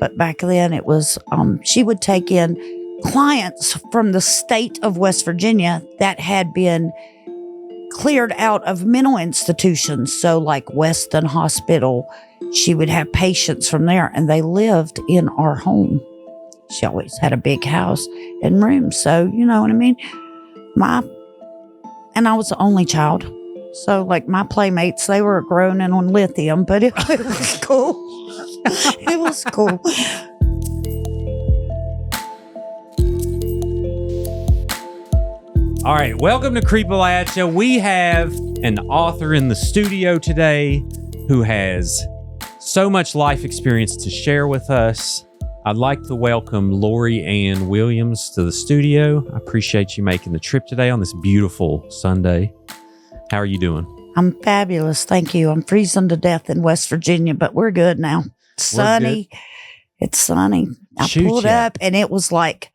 but back then it was, she would take in clients from the state of West Virginia that had been cleared out of mental institutions. So like Weston Hospital, she would have patients from there, and they lived in our home. She always had a big house and rooms. So, you know what I mean? And I was the only child. So like my playmates, they were grown and on lithium, but it was cool. It was cool. All right, welcome to Creepalachia. We have an author in the studio today who has so much life experience to share with us. I'd like to welcome Lori Ann Williams to the studio. I appreciate you making the trip today on this beautiful Sunday. How are you doing? I'm fabulous. Thank you. I'm freezing to death in West Virginia, but we're good now. Sunny. It's sunny. I pulled up and it was like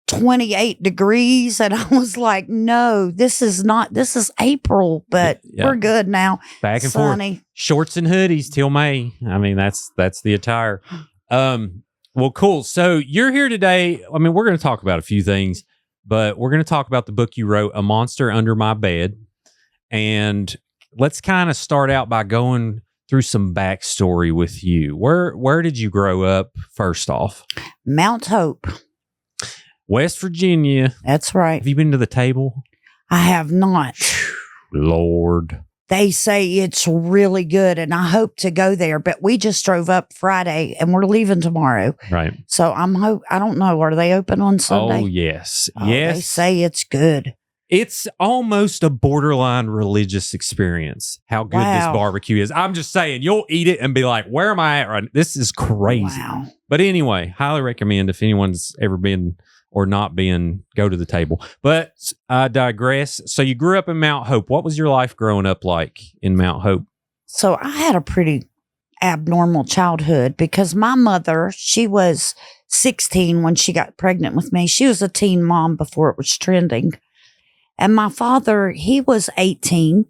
28 degrees, and I was like, no, this is April, but we're good now. Back and sunny. Forth. Shorts and hoodies till May. I mean, that's the attire. Well, cool. So you're here today. I mean, we're going to talk about a few things, but we're going to talk about the book you wrote, A Monster Under My Bed. And let's kind of start out by going through some backstory with you. Where did you grow up, first off? Mount Hope, West Virginia. That's right. Have you been to the table? I have not. Lord. They say it's really good, and I hope to go there, but we just drove up Friday and we're leaving tomorrow. Right. So I don't know. Are they open on Sunday? Oh, yes. Oh, yes. They say it's good. It's almost a borderline religious experience, how good this barbecue is. I'm just saying, you'll eat it and be like, where am I at right now? This is crazy. Wow. But anyway, highly recommend if anyone's ever been or not been, go to the table. But I digress. So you grew up in Mount Hope. What was your life growing up like in Mount Hope? So I had a pretty abnormal childhood because my mother, she was 16 when she got pregnant with me. She was a teen mom before it was trending. And my father, he was 18,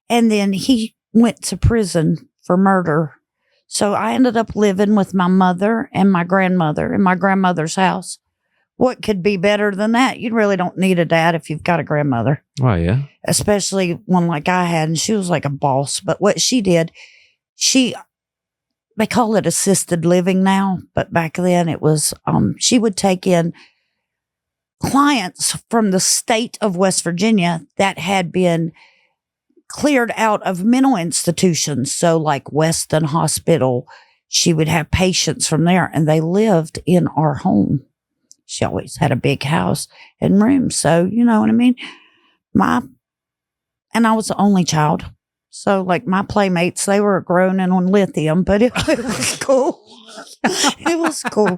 and then he went to prison for murder. So I ended up living with my mother and my grandmother in my grandmother's house. What could be better than that? You really don't need a dad if you've got a grandmother. Oh, yeah. Especially one like I had, and she was like a boss. But what she did, they call it assisted living now, but back then it was, she would take in clients from the state of West Virginia that had been cleared out of mental institutions. So like Weston Hospital, she would have patients from there, and they lived in our home. She always had a big house and rooms. So, you know what I mean? And I was the only child. So like my playmates, they were grown and on lithium, but it was cool. It was cool.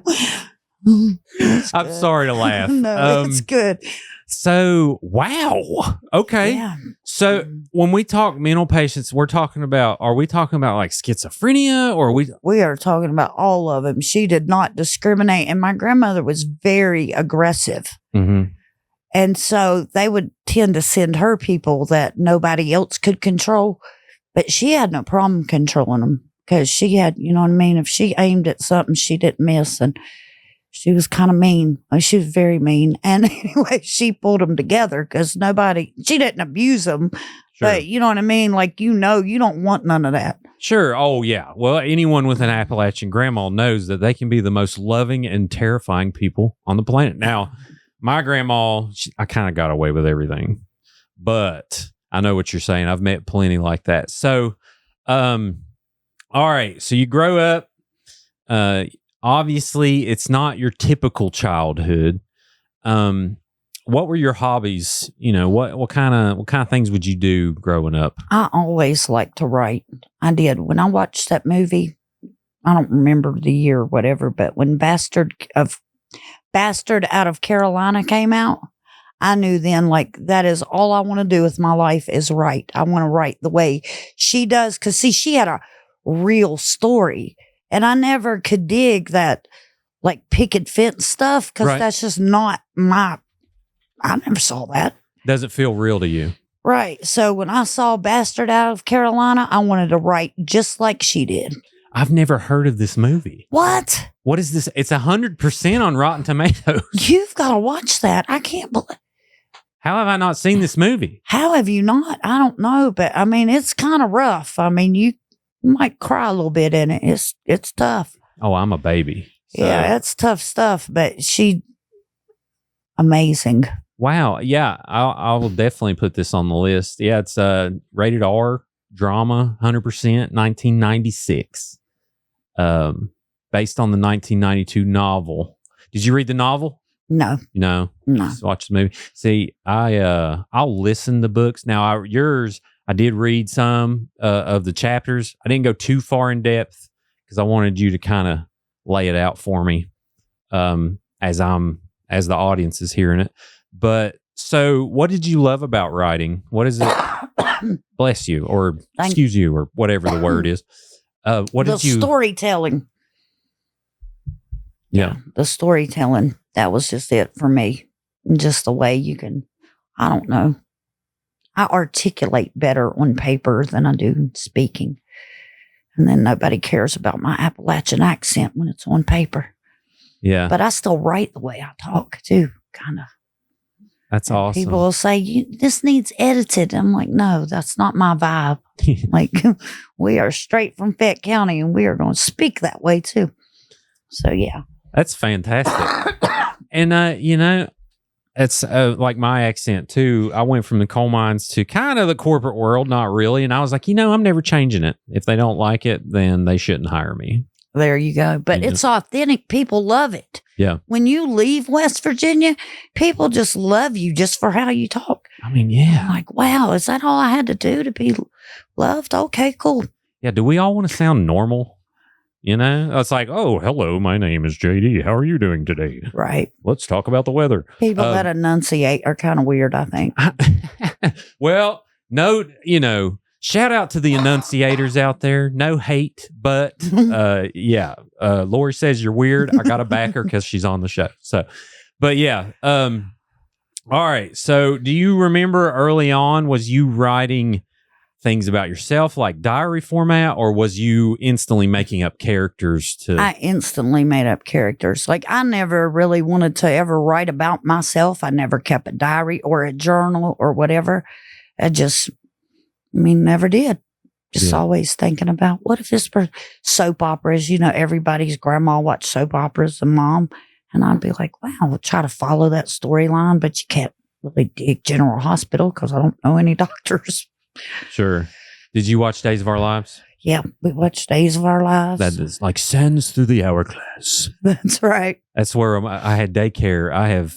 I'm sorry to laugh. No, it's good. So, wow. Okay. Yeah. So when we talk mental patients, are we talking about like schizophrenia, or we are talking about all of them. She did not discriminate. And my grandmother was very aggressive. Mm-hmm. And so they would tend to send her people that nobody else could control. But she had no problem controlling them because she had, you know what I mean? If she aimed at something, she didn't miss. And she was kind of mean. She was very mean. And anyway, she pulled them together because she didn't abuse them. Sure. But you know what I mean? Like, you don't want none of that. Sure. Oh, yeah. Well, anyone with an Appalachian grandma knows that they can be the most loving and terrifying people on the planet. Now, my grandma, I kind of got away with everything. But I know what you're saying. I've met plenty like that. So, all right. So you grow up. Obviously, it's not your typical childhood. What were your hobbies? You know, what kind of things would you do growing up? I always liked to write. I did. When I watched that movie, I don't remember the year or whatever, but when Bastard Out of Carolina came out, I knew then, like, that is all I want to do with my life is write. I want to write the way she does. Because, see, she had a real story. And I never could dig that, like, picket fence stuff, because that's just not I never saw that. Doesn't feel real to you. Right. So when I saw Bastard Out of Carolina, I wanted to write just like she did. I've never heard of this movie. What? What is this? It's 100% on Rotten Tomatoes. You've got to watch that. I can't believe. How have I not seen this movie? How have you not? I don't know, but I mean, it's kind of rough. I mean, you might cry a little bit in it. It's tough. Oh, I'm a baby. So. Yeah, it's tough stuff, but amazing. Wow. Yeah, I will definitely put this on the list. Yeah, it's rated R, drama, 100%, 1996. Based on the 1992 novel. Did you read the novel? No. No. Just watch the movie. See, I'll listen to books. Now, yours, I did read some of the chapters. I didn't go too far in depth because I wanted you to kind of lay it out for me as the audience is hearing it. But so what did you love about writing? What is it? Bless you, or excuse you, or whatever the word is. What did you? The storytelling. Yeah. The storytelling. That was just it for me. Just the way you can, I don't know. I articulate better on paper than I do speaking. And then nobody cares about my Appalachian accent when it's on paper. Yeah. But I still write the way I talk too, kind of. That's awesome. People will say, this needs edited. I'm like, no, that's not my vibe. Like, we are straight from Fayette County and we are going to speak that way too. So, yeah. That's fantastic. And, it's like my accent too. I went from the coal mines to kind of the corporate world, not really. And I was like, I'm never changing it. If they don't like it, then they shouldn't hire me. There you go. But it's authentic. People love it. Yeah. When you leave West Virginia, people just love you just for how you talk. I mean, yeah. I'm like, wow, is that all I had to do to be loved? Okay, cool. Yeah. Do we all want to sound normal? It's like, oh, hello, my name is JD. How are you doing today? Right. Let's talk about the weather. People that enunciate are kind of weird, I think. Well, no, shout out to the enunciators out there. No hate, but yeah. Lori says you're weird. I got to back her because she's on the show. So, but yeah. All right. So do you remember early on, was you writing things about yourself like diary format, or was you instantly making up characters to? I instantly made up characters. Like, I never really wanted to ever write about myself. I never kept a diary or a journal or whatever. Never did. Just always thinking about, what if this soap operas, everybody's grandma watched soap operas and mom. And I'd be like, wow, we'll try to follow that storyline, but you can't really dig General Hospital because I don't know any doctors. Sure. Did you watch Days of Our Lives? Yeah, we watched Days of Our Lives. That is like sands through the hourglass. That's right. That's where I had daycare. I have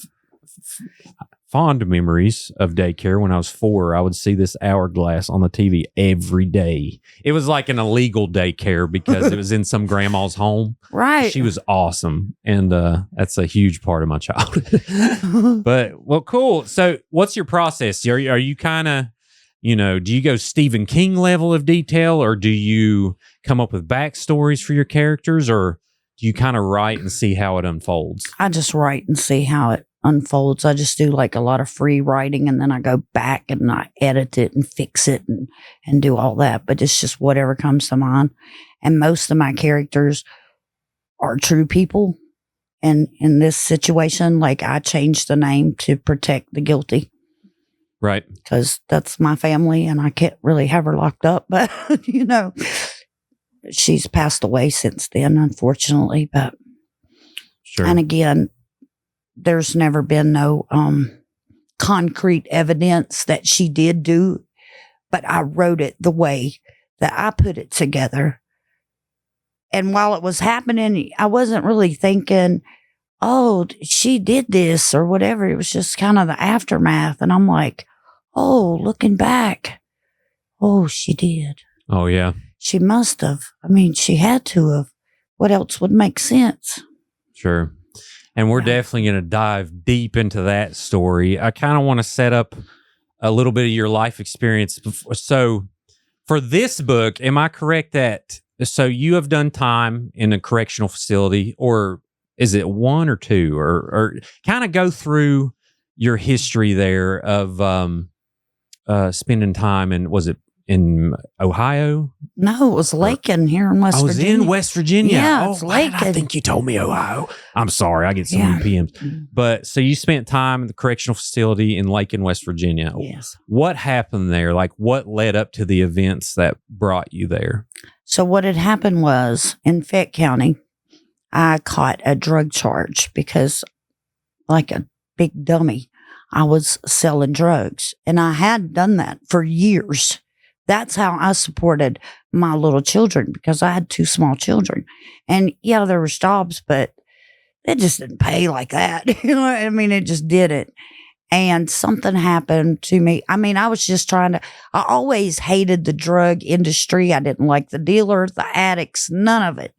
fond memories of daycare. When I was 4, I would see this hourglass on the TV every day. It was like an illegal daycare because it was in some grandma's home. Right. She was awesome. And that's a huge part of my childhood. But, well, cool. So what's your process? Are you kind of, do you go Stephen King level of detail, or do you come up with backstories for your characters, or do you kind of write and see how it unfolds? I just write and see how it unfolds. I just do like a lot of free writing, and then I go back and I edit it and fix it and do all that. But it's just whatever comes to mind. And most of my characters are true people. And in this situation, like, I changed the name to protect the guilty. Right. Because that's my family and I can't really have her locked up. But, she's passed away since then, unfortunately. But, sure. And again, there's never been no concrete evidence that she did do. But I wrote it the way that I put it together. And while it was happening, I wasn't really thinking, oh, she did this or whatever. It was just kind of the aftermath. And I'm like, oh, looking back, oh, she did. Oh, yeah. She must have. I mean, she had to have. What else would make sense? Sure. And we're definitely going to dive deep into that story. I kind of want to set up a little bit of your life experience. So for this book, am I correct that, so you have done time in a correctional facility, or is it 1 or 2, or kind of go through your history there of spending time, and was it in Ohio? No, it was Lakin here in West I was Virginia. in West Virginia. Yeah, it's why did I Lakin. think you told me Ohio. I'm sorry. I get so many PMs. But so you spent time in the correctional facility in Lakin, West Virginia. Yes. What happened there? Like, what led up to the events that brought you there? So what had happened was in Fayette County, I caught a drug charge because, like a big dummy, I was selling drugs. And I had done that for years. That's how I supported my little children, because I had 2 small children. And yeah, there was jobs, but it just didn't pay like that. You know what I mean? It just didn't. And something happened to me. I mean, I was just I always hated the drug industry. I didn't like the dealers, the addicts, none of it.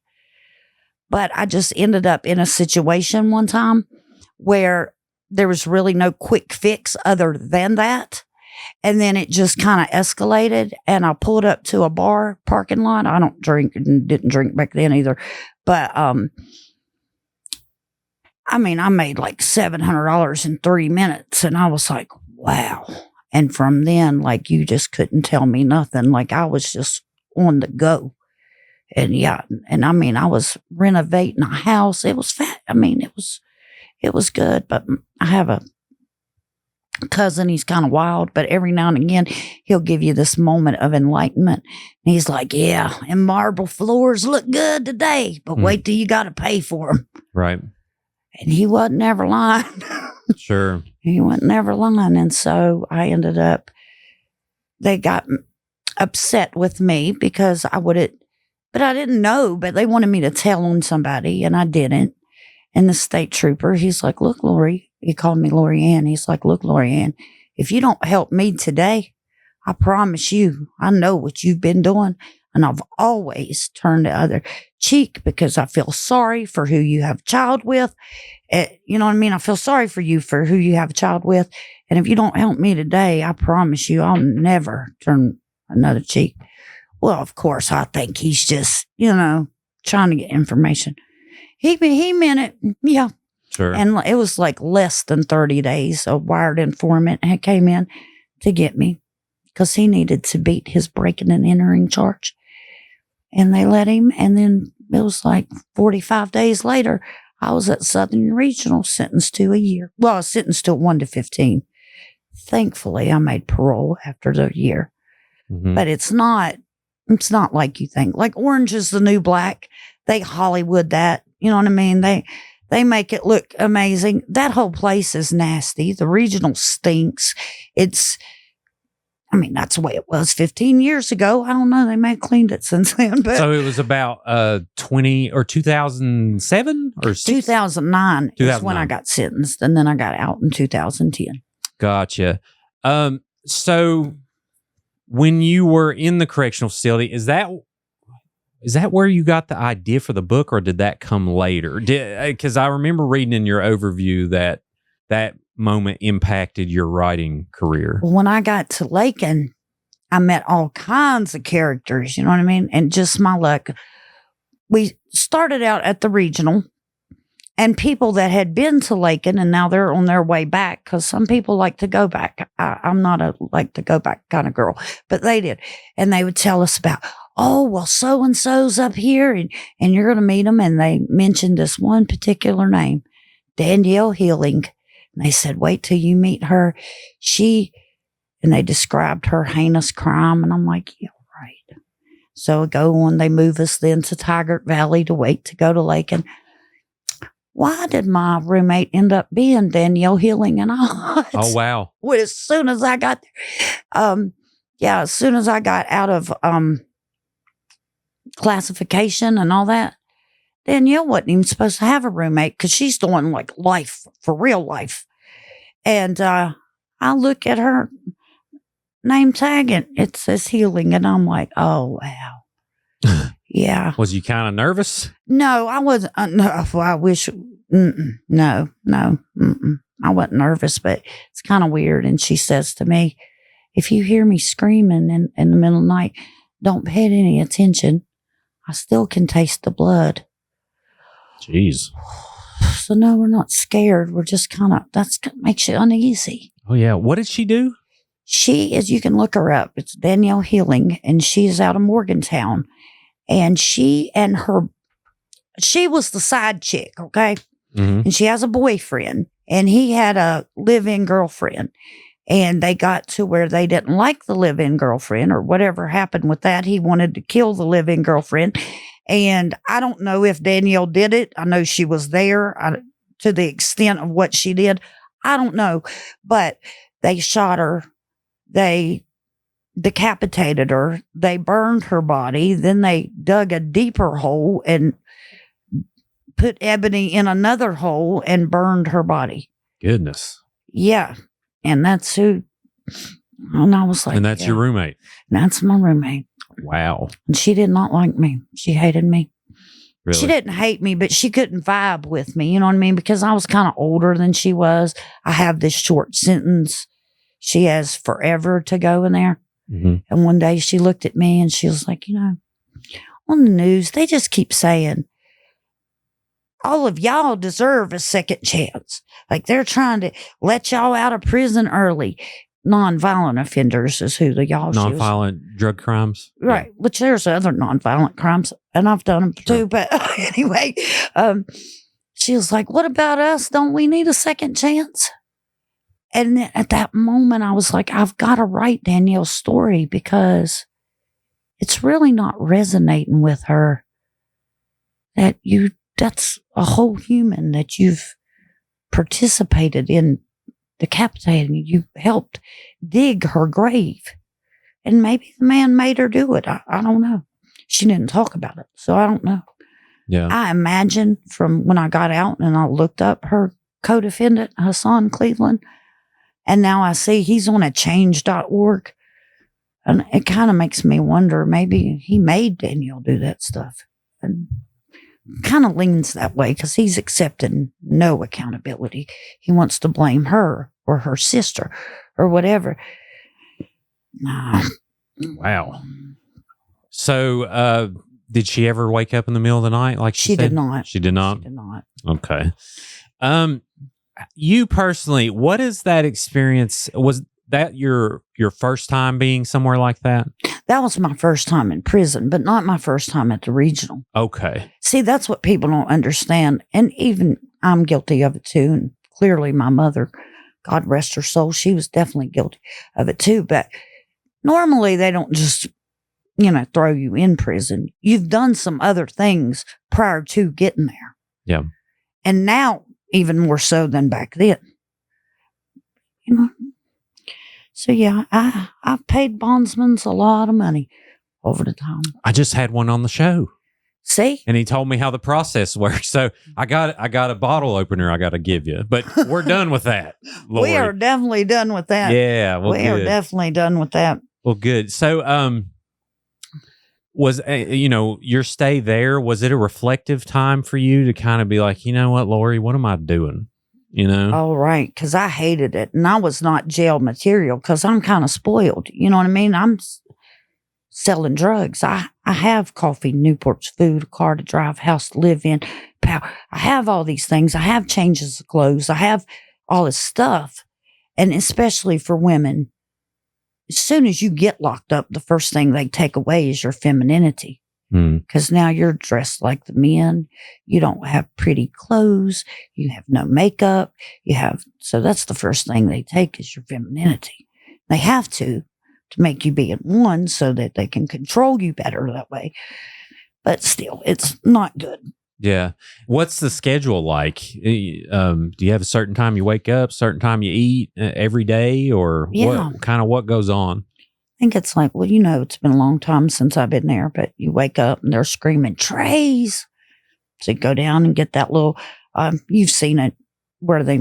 But I just ended up in a situation one time where there was really no quick fix other than that. And then it just kind of escalated, and I pulled up to a bar parking lot. I don't drink and didn't drink back then either. But, I mean, I made like $700 in 3 minutes, and I was like, wow. And from then, like, you just couldn't tell me nothing. Like, I was just on the go. And yeah, and I mean, I was renovating a house. It was fat. I mean, it was good, but I have a cousin. He's kind of wild, but every now and again, he'll give you this moment of enlightenment. And he's like, yeah, and marble floors look good today, but wait till you got to pay for them. Right. And he wasn't ever lying. Sure. He wasn't never lying. And so I ended up, they got upset with me because but I didn't know, but they wanted me to tell on somebody, and I didn't. And the state trooper, he's like, look, Lori, he called me Lori Ann. He's like, look, Lori Ann, if you don't help me today, I promise you, I know what you've been doing. And I've always turned the other cheek because I feel sorry for who you have a child with. You know what I mean? I feel sorry for you for who you have a child with. And if you don't help me today, I promise you, I'll never turn another cheek. Well, of course, I think he's just, trying to get information. He meant it. Yeah. Sure. And it was like less than 30 days. A wired informant had came in to get me because he needed to beat his breaking and entering charge. And they let him. And then it was like 45 days later, I was at Southern Regional, sentenced to a year. Well, I was sentenced to 1 to 15. Thankfully, I made parole after the year. Mm-hmm. But it's not like you think. Like Orange is the New Black. They Hollywood that. You know what I mean? They make it look amazing. That whole place is nasty. The Regional stinks. That's the way it was 15 years ago. I don't know. They may have cleaned it since then. But so it was about 2007 or 2009 is when I got sentenced, and then I got out in 2010. Gotcha. So when you were in the correctional facility, is that where you got the idea for the book, or did that come later? Because I remember reading in your overview that moment impacted your writing career. When I got to Lakin, I met all kinds of characters, you know what I mean? And just my luck. We started out at the Regional, and people that had been to Lakin and now they're on their way back, because some people like to go back. I'm not a like to go back kind of girl, but they did. And they would tell us about, oh, well, so-and-so's up here, and you're going to meet them. And they mentioned this one particular name, Danielle Healing. And they said, wait till you meet her. And they described her heinous crime. And I'm like, yeah, right. So I go on, they move us then to Tigert Valley to wait to go to Lakin. Why did my roommate end up being Danielle Healing and all? Oh, wow. Well, as soon as I got there, as soon as I got out of classification and all that, Danielle wasn't even supposed to have a roommate because she's doing like life for real life. And I look at her name tag and it says Healing, and I'm like, oh, wow. Yeah. Was you kind of nervous? No, I wasn't. No, I wish. No. I wasn't nervous, but it's kind of weird. And she says to me, if you hear me screaming in the middle of the night, don't pay any attention. I still can taste the blood. Jeez. So no, we're not scared. We're just that makes you uneasy. Oh, yeah. What did she do? She is, you can look her up. It's Danielle Healing, and she's out of Morgantown. And she was the side chick, okay? Mm-hmm. And she has a boyfriend, and he had a live-in girlfriend. And they got to where they didn't like the live-in girlfriend, or whatever happened with that. He wanted to kill the live-in girlfriend. And I don't know if Danielle did it. I know she was there to the extent of what she did. I don't know. But they shot her. They decapitated her. They burned her body. Then they dug a deeper hole and put Ebony in another hole and burned her body. Goodness. Yeah. And that's who. And I was like, and that's your roommate. That's my roommate. Wow. And she did not like me. She hated me. Really? She didn't hate me, but she couldn't vibe with me. You know what I mean? Because I was kind of older than she was. I have this short sentence. She has forever to go in there. Mm-hmm. And one day she looked at me and she was like, on the news, they just keep saying, all of y'all deserve a second chance. Like they're trying to let y'all out of prison early. Nonviolent offenders is who the y'all Nonviolent drug crimes. Right. Yeah. Which there's other nonviolent crimes, and I've done them too. But anyway, she was like, what about us? Don't we need a second chance? And then at that moment, I was like, I've got to write Danielle's story because it's really not resonating with her that's a whole human that you've participated in decapitating. You helped dig her grave. And maybe the man made her do it. I don't know. She didn't talk about it, so I don't know. Yeah. I imagine from when I got out and I looked up her co-defendant, Hassan Cleveland, and now I see he's on a change.org. And it kind of makes me wonder, maybe he made Danielle do that stuff. And kind of leans that way because he's accepting no accountability. He wants to blame her or her sister or whatever. Nah. Wow. So, did she ever wake up in the middle of the night? Like she did not. She did not. She did not. Okay. You personally, what is that experience? Was that your first time being somewhere like that? That was my first time in prison, but not my first time at the regional. Okay. See, that's what people don't understand. And even I'm guilty of it too. And clearly my mother, God rest her soul, she was definitely guilty of it too. But normally they don't just, throw you in prison. You've done some other things prior to getting there. Yeah. And now even more so than back then. So yeah, I've paid bondsmen a lot of money over the time. I just had one on the show. See? And he told me how the process works. So I got a bottle opener I got to give you. But we're done with that, Lori. We are definitely done with that. Yeah, well, we are definitely done with that. Well, good. So, was your stay there? Was it a reflective time for you to kind of be like, you know what, Lori, what am I doing? Oh, right. Because I hated it. And I was not jail material because I'm kind of spoiled. You know what I mean? I'm selling drugs. I have coffee, Newport's food, a car to drive, house to live in, power. I have all these things. I have changes of clothes. I have all this stuff. And especially for women, as soon as you get locked up, the first thing they take away is your femininity. Because now you're dressed like the men. You don't have pretty clothes. You have no makeup. So that's the first thing they take is your femininity. They have to make you be at one so that they can control you better that way. But still, it's not good. Yeah. What's the schedule like? Do you have a certain time you wake up, certain time you eat every day, or what goes on? I think it's like, it's been a long time since I've been there, but you wake up and they're screaming, trays. So you go down and get that little, you've seen it where they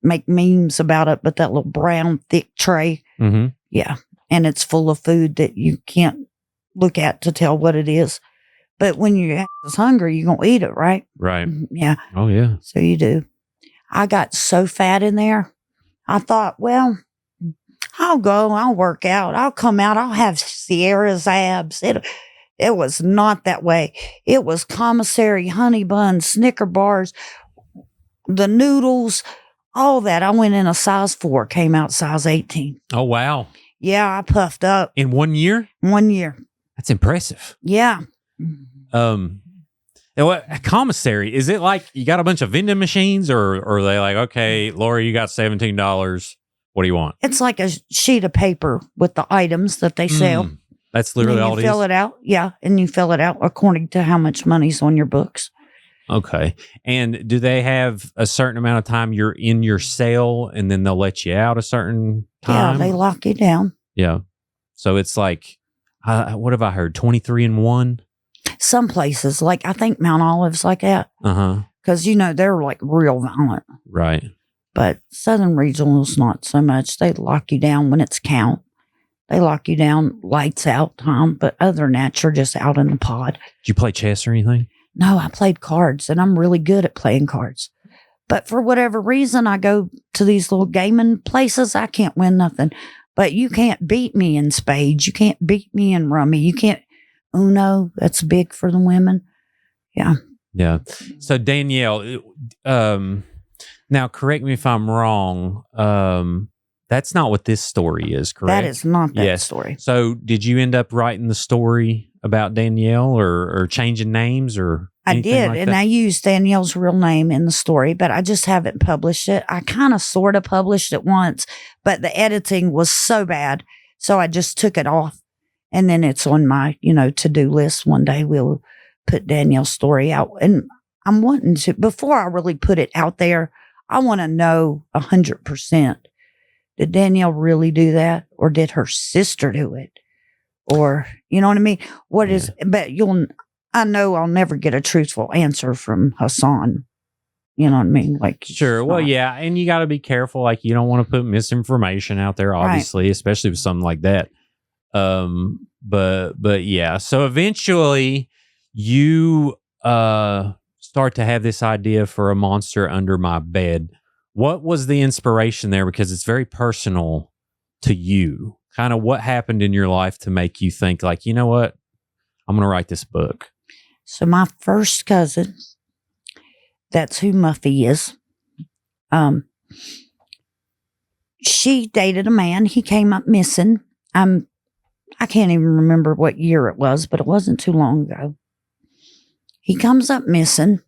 make memes about it, but that little brown, thick tray. Mm-hmm. Yeah. And it's full of food that you can't look at to tell what it is. But when you're hungry, you're going to eat it, right? Right. Yeah. Oh, yeah. So you do. I got so fat in there. I thought, well, I'll go, I'll work out, I'll come out, I'll have Sierra's abs. It was not that way. It was commissary, honey buns, Snicker bars, the noodles, all that. I went in a size 4, came out size 18. Oh, wow. Yeah, I puffed up in 1 year. 1 year. That's impressive. Yeah. And what a commissary, is it like you got a bunch of vending machines, or are they like, okay, Lori, you got $17. What do you want? It's like a sheet of paper with the items that they sell. That's literally all it is. You fill it out. Yeah. And you fill it out according to how much money's on your books. Okay. And do they have a certain amount of time you're in your cell and then they'll let you out a certain time? Yeah, they lock you down. Yeah. So it's like, what have I heard? 23 and 1? Some places, like I think Mount Olive's like that. Because, they're like real violent. Right. But Southern Regional's not so much. They lock you down when it's count. They lock you down, lights out time. But other than that, you're just out in the pod. Did you play chess or anything? No, I played cards, and I'm really good at playing cards. But for whatever reason, I go to these little gaming places. I can't win nothing. But you can't beat me in spades. You can't beat me in rummy. You can't Uno. That's big for the women. Yeah. Yeah. So Danielle, now correct me if I'm wrong. That's not what this story is, correct? That is not that story. So did you end up writing the story about Danielle or changing names or I did, and I used Danielle's real name in the story, but I just haven't published it. I kind of sort of published it once, but the editing was so bad, so I just took it off. And then it's on my, to-do list. One day we'll put Danielle's story out. And I'm wanting to, before I really put it out there, I want to know 100%. Did Danielle really do that? Or did her sister do it? Or, you know what I mean? But I know I'll never get a truthful answer from Hassan. You know what I mean? Like, sure. Well, yeah. And you got to be careful. Like, you don't want to put misinformation out there, obviously, especially with something like that. But yeah. So eventually you, start to have this idea for a monster under my bed. What was the inspiration there? Because it's very personal to you. Kind of what happened in your life to make you think like, you know what? I'm going to write this book. So my first cousin, that's who Muffy is. She dated a man. He came up missing. I can't even remember what year it was, but it wasn't too long ago. He comes up missing.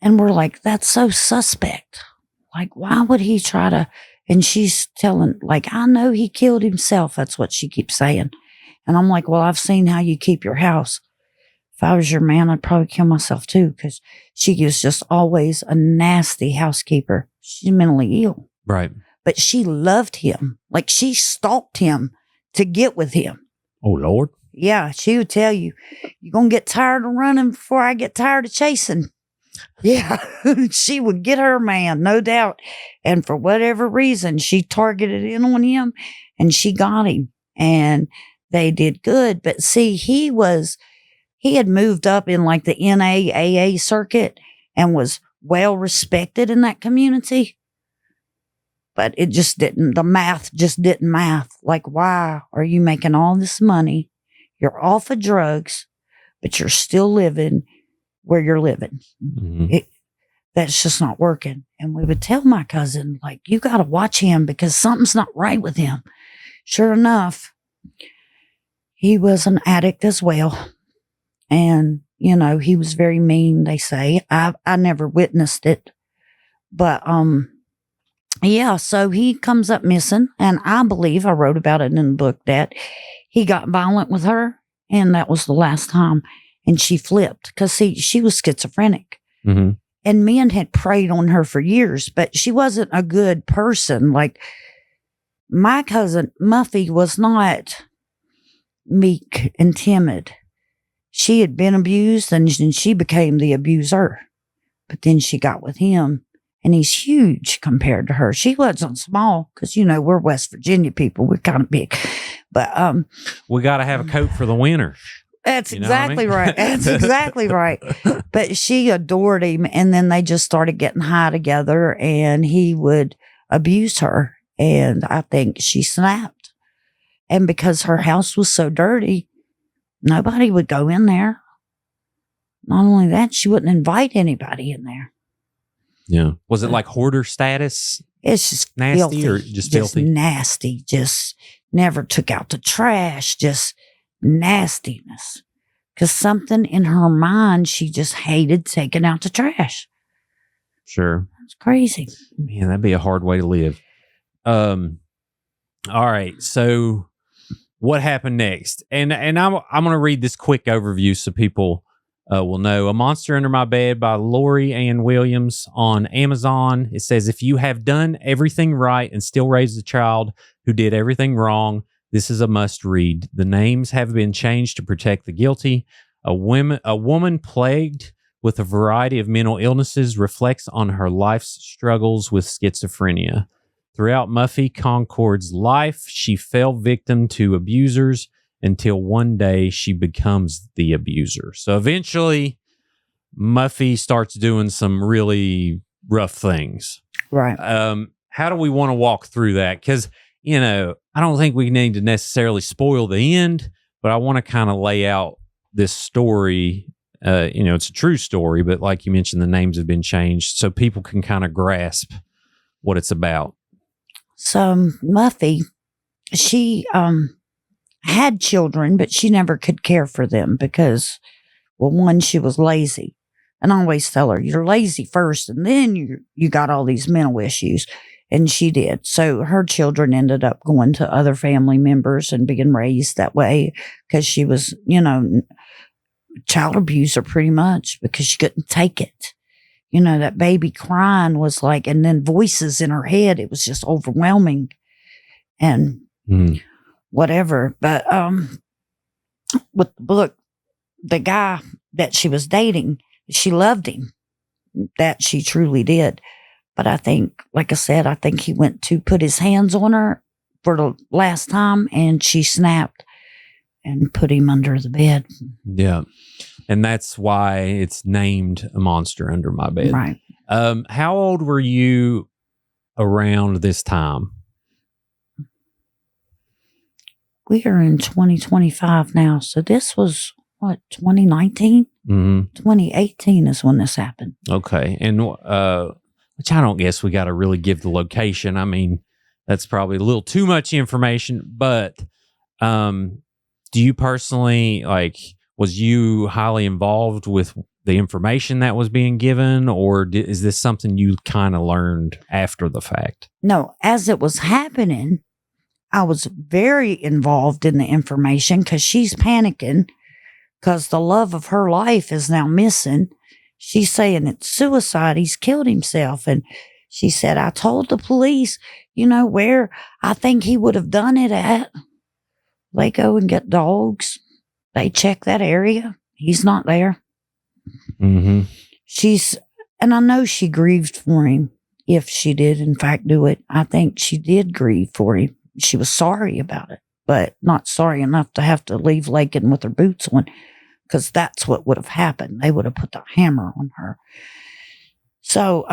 And we're like, that's so suspect. Like, why would he try to? And she's telling, like, I know he killed himself. That's what she keeps saying. And I'm like, well, I've seen how you keep your house. If I was your man, I'd probably kill myself too, because she was just always a nasty housekeeper. She's mentally ill. Right. But she loved him. Like, she stalked him to get with him. Oh, Lord. Yeah, she would tell you, you're going to get tired of running before I get tired of chasing. Yeah, she would get her man, no doubt. And for whatever reason, she targeted in on him and she got him. And they did good. But see, he had moved up in like the NAAA circuit and was well respected in that community. But it just didn't, the math just didn't math. Like, why are you making all this money? You're off of drugs, but you're still living where you're living. Mm-hmm. That's just not working. And we would tell my cousin, like, you got to watch him because something's not right with him. Sure enough, he was an addict as well. And, he was very mean, they say. I never witnessed it. But, yeah, so he comes up missing. And I believe I wrote about it in the book that he got violent with her. And that was the last time. And she flipped because, see, she was schizophrenic. Mm-hmm. And men had preyed on her for years, but she wasn't a good person. Like, my cousin Muffy was not meek and timid. She had been abused and she became the abuser. But then she got with him and he's huge compared to her. She wasn't small because, we're West Virginia people. We're kind of big. But we got to have a coat for the winter. That's exactly right. That's exactly right. But she adored him. And then they just started getting high together and he would abuse her. And I think she snapped. And because her house was so dirty, nobody would go in there. Not only that, she wouldn't invite anybody in there. Yeah. Was it like hoarder status? It's just Nasty filthy, or just filthy? nasty. Just never took out the trash. Just nastiness. Because something in her mind, she just hated taking out the trash. Sure. It's crazy. Man, that'd be a hard way to live. All right. So what happened next? And I'm going to read this quick overview so people will know. A Monster Under My Bed by Lori Ann Williams on Amazon. It says, if you have done everything right and still raised a child who did everything wrong, this is a must read. The names have been changed to protect the guilty. A woman plagued with a variety of mental illnesses reflects on her life's struggles with schizophrenia. Throughout Muffy Concord's life, she fell victim to abusers until one day she becomes the abuser. So eventually, Muffy starts doing some really rough things. Right. How do we want to walk through that? Because, I don't think we need to necessarily spoil the end, but I want to kind of lay out this story. It's a true story, but like you mentioned, the names have been changed so people can kind of grasp what it's about. So Muffy, she had children, but she never could care for them because, well, one, she was lazy. And I always tell her, you're lazy first, and then you got all these mental issues. And she did. So her children ended up going to other family members and being raised that way because she was, child abuser pretty much because she couldn't take it. That baby crying was like, and then voices in her head. It was just overwhelming and whatever. But with the book, the guy that she was dating, she loved him. That she truly did. But I think, like I said, I think he went to put his hands on her for the last time and she snapped and put him under the bed. Yeah. And that's why it's named A Monster Under My Bed. Right. How old were you around this time? We are in 2025 now. So this was, 2019? Mm-hmm. 2018 is when this happened. Okay. And which I don't guess we got to really give the location. I mean, that's probably a little too much information. But do you personally, was you highly involved with the information that was being given, or is this something you kind of learned after the fact? No, as it was happening, I was very involved in the information because she's panicking because the love of her life is now missing. She's saying it's suicide. He's killed himself. And she said, I told the police, where I think he would have done it at. They go and get dogs. They check that area. He's not there. Mm-hmm. And I know she grieved for him if she did, in fact, do it. I think she did grieve for him. She was sorry about it, but not sorry enough to have to leave Lakin with her boots on, because that's what would have happened. They would have put the hammer on her. So,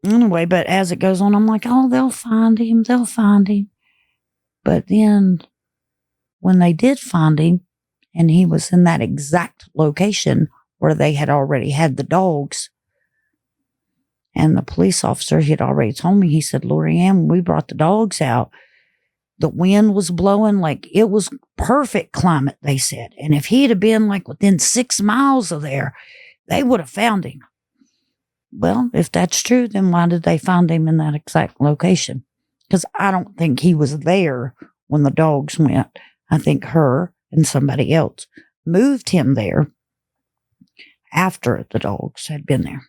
anyway, but as it goes on, I'm like, oh, they'll find him. They'll find him. But then when they did find him, and he was in that exact location where they had already had the dogs. And the police officer, he had already told me, he said, Lori Ann, when we brought the dogs out, the wind was blowing like it was perfect climate, they said. And if he'd have been within 6 miles of there, they would have found him. Well, if that's true, then why did they find him in that exact location? Because I don't think he was there when the dogs went. I think her and somebody else moved him there after the dogs had been there.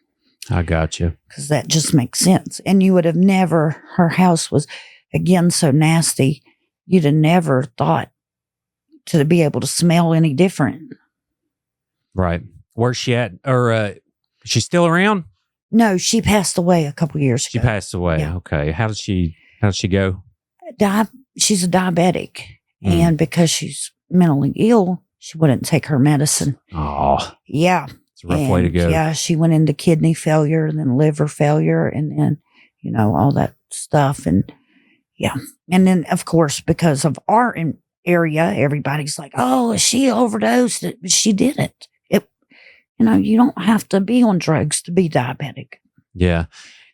I got you. Because that just makes sense. And you would have never, her house was, again, so nasty, you'd have never thought to be able to smell any different. Right. Where's she at? Or is she still around? No, she passed away a couple years ago. She passed away. Yeah. Okay. How did she go? She's a diabetic. And because she's mentally ill, she wouldn't take her medicine. Oh. Yeah. It's a rough way to go. Yeah, she went into kidney failure and then liver failure and then, all that stuff. And yeah. And then, of course, because of our area, everybody's like, oh, she overdosed. She didn't. You don't have to be on drugs to be diabetic. Yeah.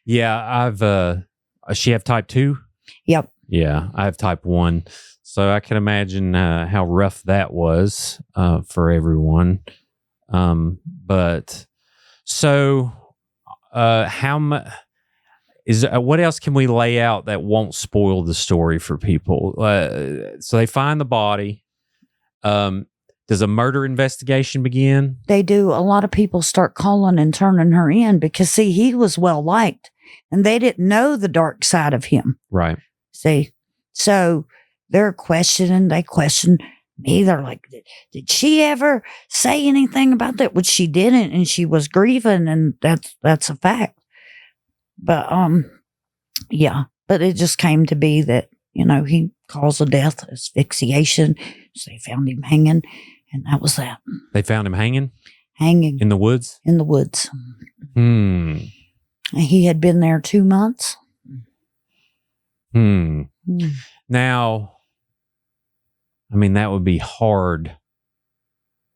Yeah. Does she have type 2? Yep. Yeah, I have type 1. So I can imagine how rough that was for everyone. But so how much is what else can we lay out that won't spoil the story for people? So they find the body. Does a murder investigation begin? They do. A lot of people start calling and turning her in because, see, he was well liked and they didn't know the dark side of him. Right. See, so they're questioning. They question me. They're like, did she ever say anything about that? Which she didn't, and she was grieving, and that's a fact. But yeah. But it just came to be that, he caused a death, asphyxiation. So they found him hanging, and that was that. They found him hanging? Hanging. In the woods? In the woods. And he had been there 2 months. Now, I mean, that would be hard.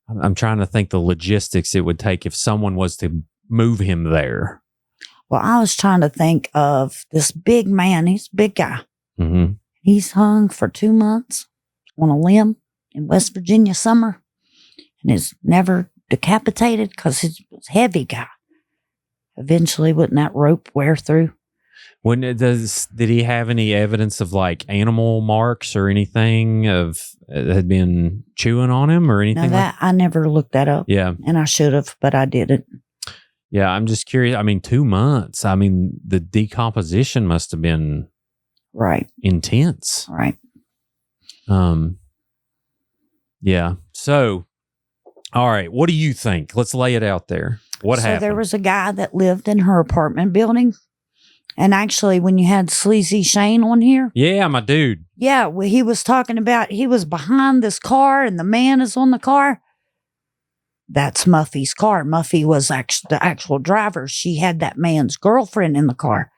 I'm trying to think the logistics it would take if someone was to move him there. Well, I was trying to think of this big man. He's a big guy. Mm-hmm. He's hung for 2 months on a limb in West Virginia summer and is never decapitated because he's a heavy guy. Eventually, wouldn't that rope wear through? Did he have any evidence of like animal marks or anything of had been chewing on him or anything? I never looked that up. Yeah. And I should have, but I didn't. Yeah, I'm just curious. I mean, 2 months. I mean, the decomposition must have been right intense. Right. Yeah. So, all right. What do you think? Let's lay it out there. What happened? So there was a guy that lived in her apartment building. And actually, when you had Sleazy Shane on here. Yeah, my dude. Yeah, well, he was talking about he was behind this car and the man is on the car. That's Muffy's car. Muffy was the actual driver. She had that man's girlfriend in the car.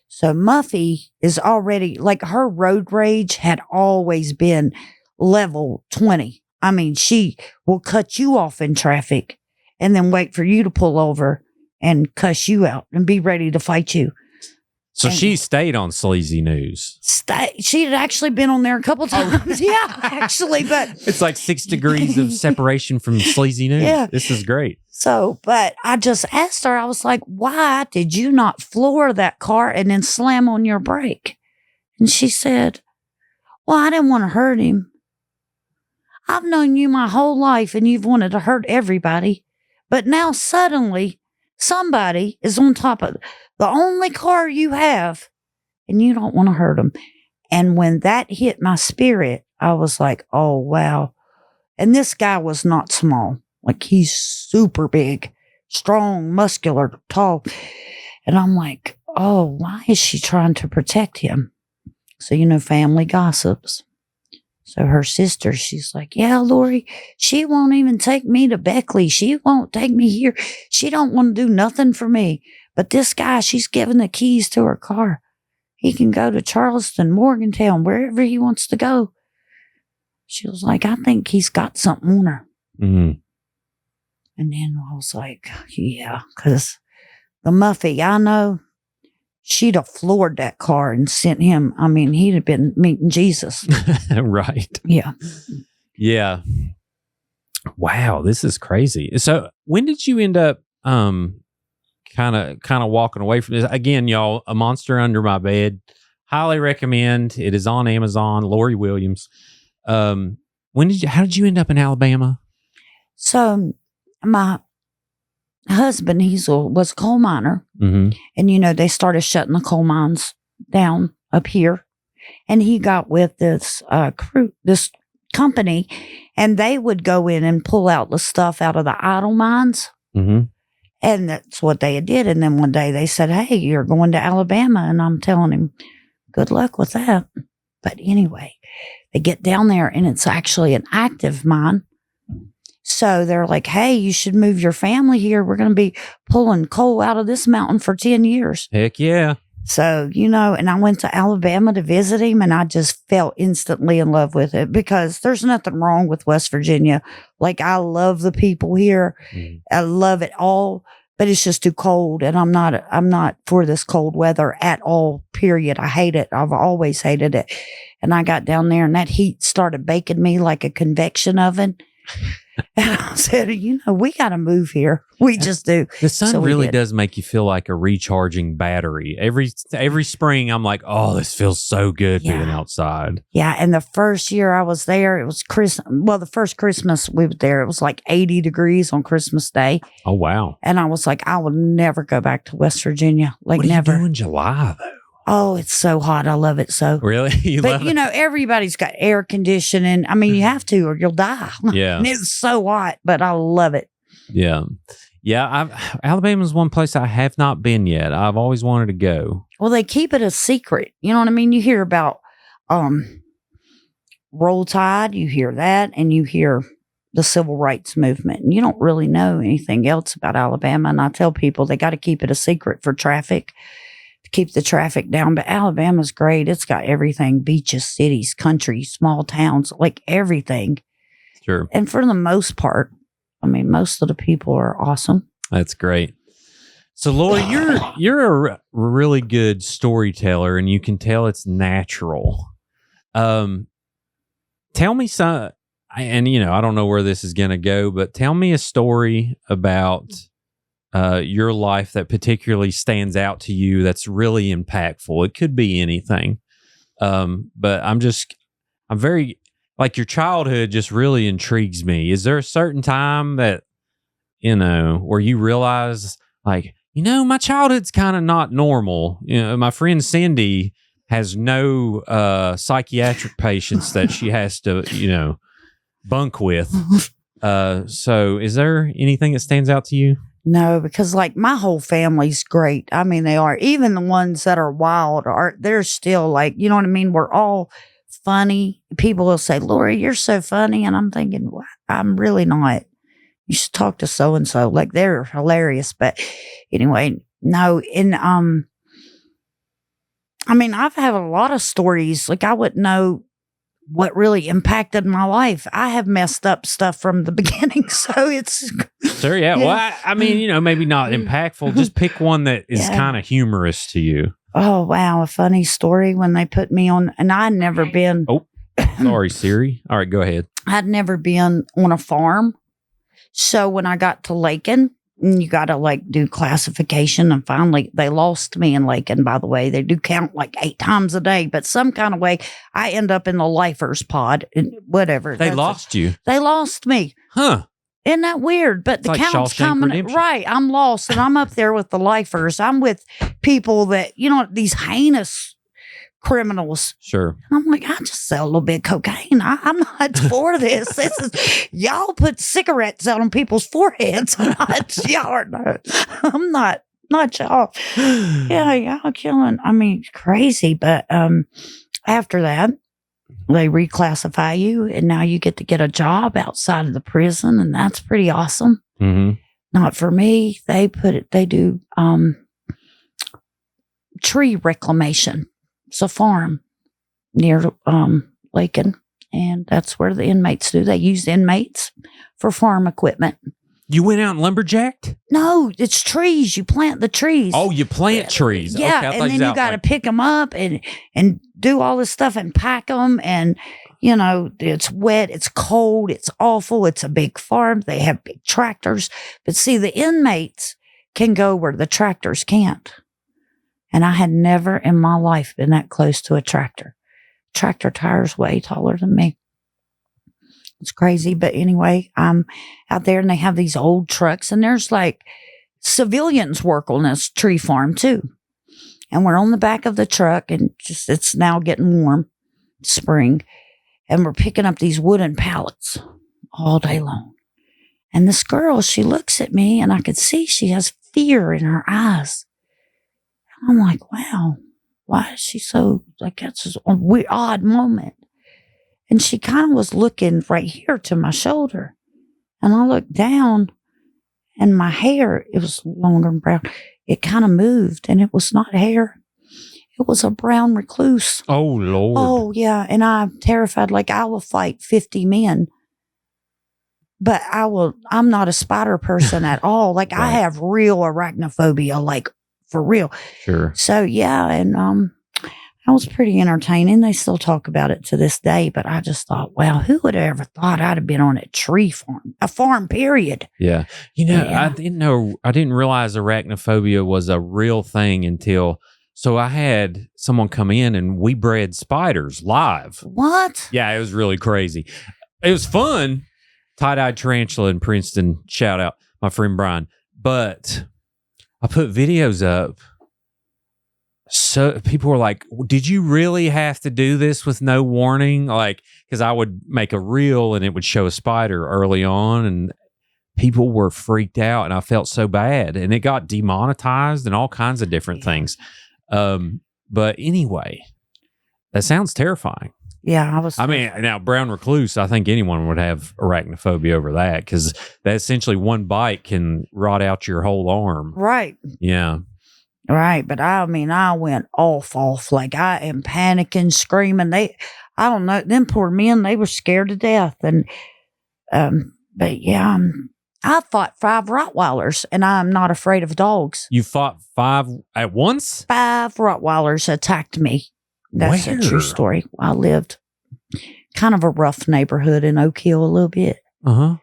So Muffy is already, like, her road rage had always been level 20. I mean, she will cut you off in traffic and then wait for you to pull over and cuss you out and be ready to fight you. So she stayed on Sleazy News. She had actually been on there a couple times. Yeah, actually, but it's like 6 degrees of separation from Sleazy News. Yeah. This is great. So, but I just asked her, I was like, why did you not floor that car and then slam on your brake? And she said, well, I didn't want to hurt him. I've known you my whole life and you've wanted to hurt everybody. But now suddenly somebody is on top of the only car you have and you don't want to hurt them. And when that hit my spirit, I was like, oh, wow. And this guy was not small. Like, he's super big, strong, muscular, tall. And I'm like, oh, why is she trying to protect him? So, family gossips. So her sister, she's like, yeah, Lori, she won't even take me to Beckley. She won't take me here. She don't want to do nothing for me. But this guy, she's giving the keys to her car. He can go to Charleston, Morgantown, wherever he wants to go. She was like, I think he's got something on her. Mm-hmm. And then I was like, yeah, because the Muffy, I know, she'd have floored that car and sent him. I mean, he'd have been meeting Jesus. Right. Yeah. Yeah. Wow, this is crazy. So when did you end up kind of walking away from this? Again, y'all, A Monster Under My Bed. Highly recommend. It is on Amazon. Lori Williams. How did you end up in Alabama? So my husband, was a coal miner. Mm-hmm. And, they started shutting the coal mines down up here. And he got with this this company, and they would go in and pull out the stuff out of the idle mines. Mm-hmm. And that's what they did. And then one day they said, hey, you're going to Alabama. And I'm telling him, good luck with that. But anyway, they get down there, and it's actually an active mine. So they're like, hey, you should move your family here. We're going to be pulling coal out of this mountain for 10 years. Heck yeah. So, and I went to Alabama to visit him, and I just fell instantly in love with it because there's nothing wrong with West Virginia. Like, I love the people here. Mm. I love it all. but it's just too cold, and I'm not for this cold weather at all, period. I hate it. I've always hated it. And I got down there and that heat started baking me like a convection oven. And I said, we got to move here. We just do. The sun really does make you feel like a recharging battery. Every spring, I'm like, oh, this feels so good being outside. Yeah. And the first year I was there, it was the first Christmas we were there, it was like 80 degrees on Christmas Day. Oh, wow. And I was like, I will never go back to West Virginia. Like, what do never. You do in July, though? Oh, it's so hot. I love it so. Really? But everybody's got air conditioning. I mean, you have to or you'll die. Yeah. And it's so hot, but I love it. Yeah. Yeah. Alabama's one place I have not been yet. I've always wanted to go. Well, they keep it a secret. You know what I mean? You hear about Roll Tide, you hear that, and you hear the civil rights movement. And you don't really know anything else about Alabama. And I tell people they got to keep it a secret for traffic. Keep the traffic down, but Alabama's great. It's got everything: beaches, cities, country, small towns, like everything. Sure. And for the most part, I mean, most of the people are awesome. That's great. So, Lori, you're a really good storyteller, and you can tell it's natural. Tell me some, and I don't know where this is going to go, but tell me a story about your life that particularly stands out to you that's really impactful. It could be anything. But I'm very, like, your childhood just really intrigues me. Is there a certain time that, where you realize, like, my childhood's kind of not normal? My friend Cindy has no psychiatric patients that she has to, bunk with. So is there anything that stands out to you? No, because like my whole family's great. I mean, they are. Even the ones that are wild they're still like, you know what I mean? We're all funny. People will say, Lori, you're so funny. And I'm thinking, well, I'm really not. You should talk to so-and-so. Like, they're hilarious. But anyway, no. And, I mean, I've had a lot of stories. Like, I wouldn't know what really impacted my life. I have messed up stuff from the beginning. So it's... Sure, yeah. Well, I mean, maybe not impactful. Just pick one that is kind of humorous to you. Oh, wow. A funny story when they put me on, and I'd never been. Oh, sorry, Siri. All right, go ahead. I'd never been on a farm. So when I got to Lakin, you got to like do classification, and finally they lost me in Lakin, by the way. They do count like 8 times a day, but some kind of way I end up in the lifers pod and whatever. They lost you. They lost me. Huh. Isn't that weird? But the like count's Shawshank coming. Redemption. Right. I'm lost and I'm up there with the lifers. I'm with people that, these heinous criminals. Sure. And I'm like, I just sell a little bit of cocaine. I'm not for this. This is, y'all put cigarettes out on people's foreheads. I'm not y'all. Yeah, y'all killing. I mean, crazy. But after that, they reclassify you, and now you get to get a job outside of the prison, and that's pretty awesome. Mm-hmm. Not for me. They do tree reclamation. It's a farm near Lakin, and that's where the inmates do. They use inmates for farm equipment. You went out and lumberjacked? No, it's trees. You plant the trees. Oh, you plant trees. Yeah, okay, and then you got to pick them up and do all this stuff and pack them. And, it's wet, it's cold, it's awful. It's a big farm. They have big tractors. But see, the inmates can go where the tractors can't. And I had never in my life been that close to a tractor. Tractor tires way taller than me. It's crazy. But anyway, I'm out there and they have these old trucks, and there's like civilians work on this tree farm too. And we're on the back of the truck, and it's now getting warm, spring. And we're picking up these wooden pallets all day long. And this girl, she looks at me, and I could see she has fear in her eyes. I'm like, wow, why is she so, like, that's a weird, odd moment. And she kind of was looking right here to my shoulder. And I looked down, and my hair, it was longer and brown. It kind of moved, and it was not hair. It was a brown recluse. Oh, Lord. Oh, yeah. And I'm terrified, like I will fight 50 men but I'm not a spider person at all. Like I have real arachnophobia, like for real. Sure. So yeah, and that was pretty entertaining. They still talk about it to this day, but I just thought, wow, who would have ever thought I'd have been on a tree farm, a farm, period. Yeah. I didn't realize arachnophobia was a real thing until, so I had someone come in and we bred spiders live. What? Yeah, it was really crazy. It was fun. Tie-dyed tarantula in Princeton. Shout out my friend Brian. But I put videos up. So people were like, did you really have to do this with no warning? Like, because I would make a reel and it would show a spider early on and people were freaked out and I felt so bad and it got demonetized and all kinds of different things. But anyway, that sounds terrifying. Yeah, I mean, now brown recluse, I think anyone would have arachnophobia over that because that essentially one bite can rot out your whole arm. Right. Yeah. Right, but I mean, I went off. Like I am panicking, screaming. I don't know, them poor men, they were scared to death. And, but yeah, I fought 5 Rottweilers and I'm not afraid of dogs. You fought 5 at once? 5 Rottweilers attacked me. That's Where? a true story. I lived kind of a rough neighborhood in Oak Hill a little bit. Uh-huh.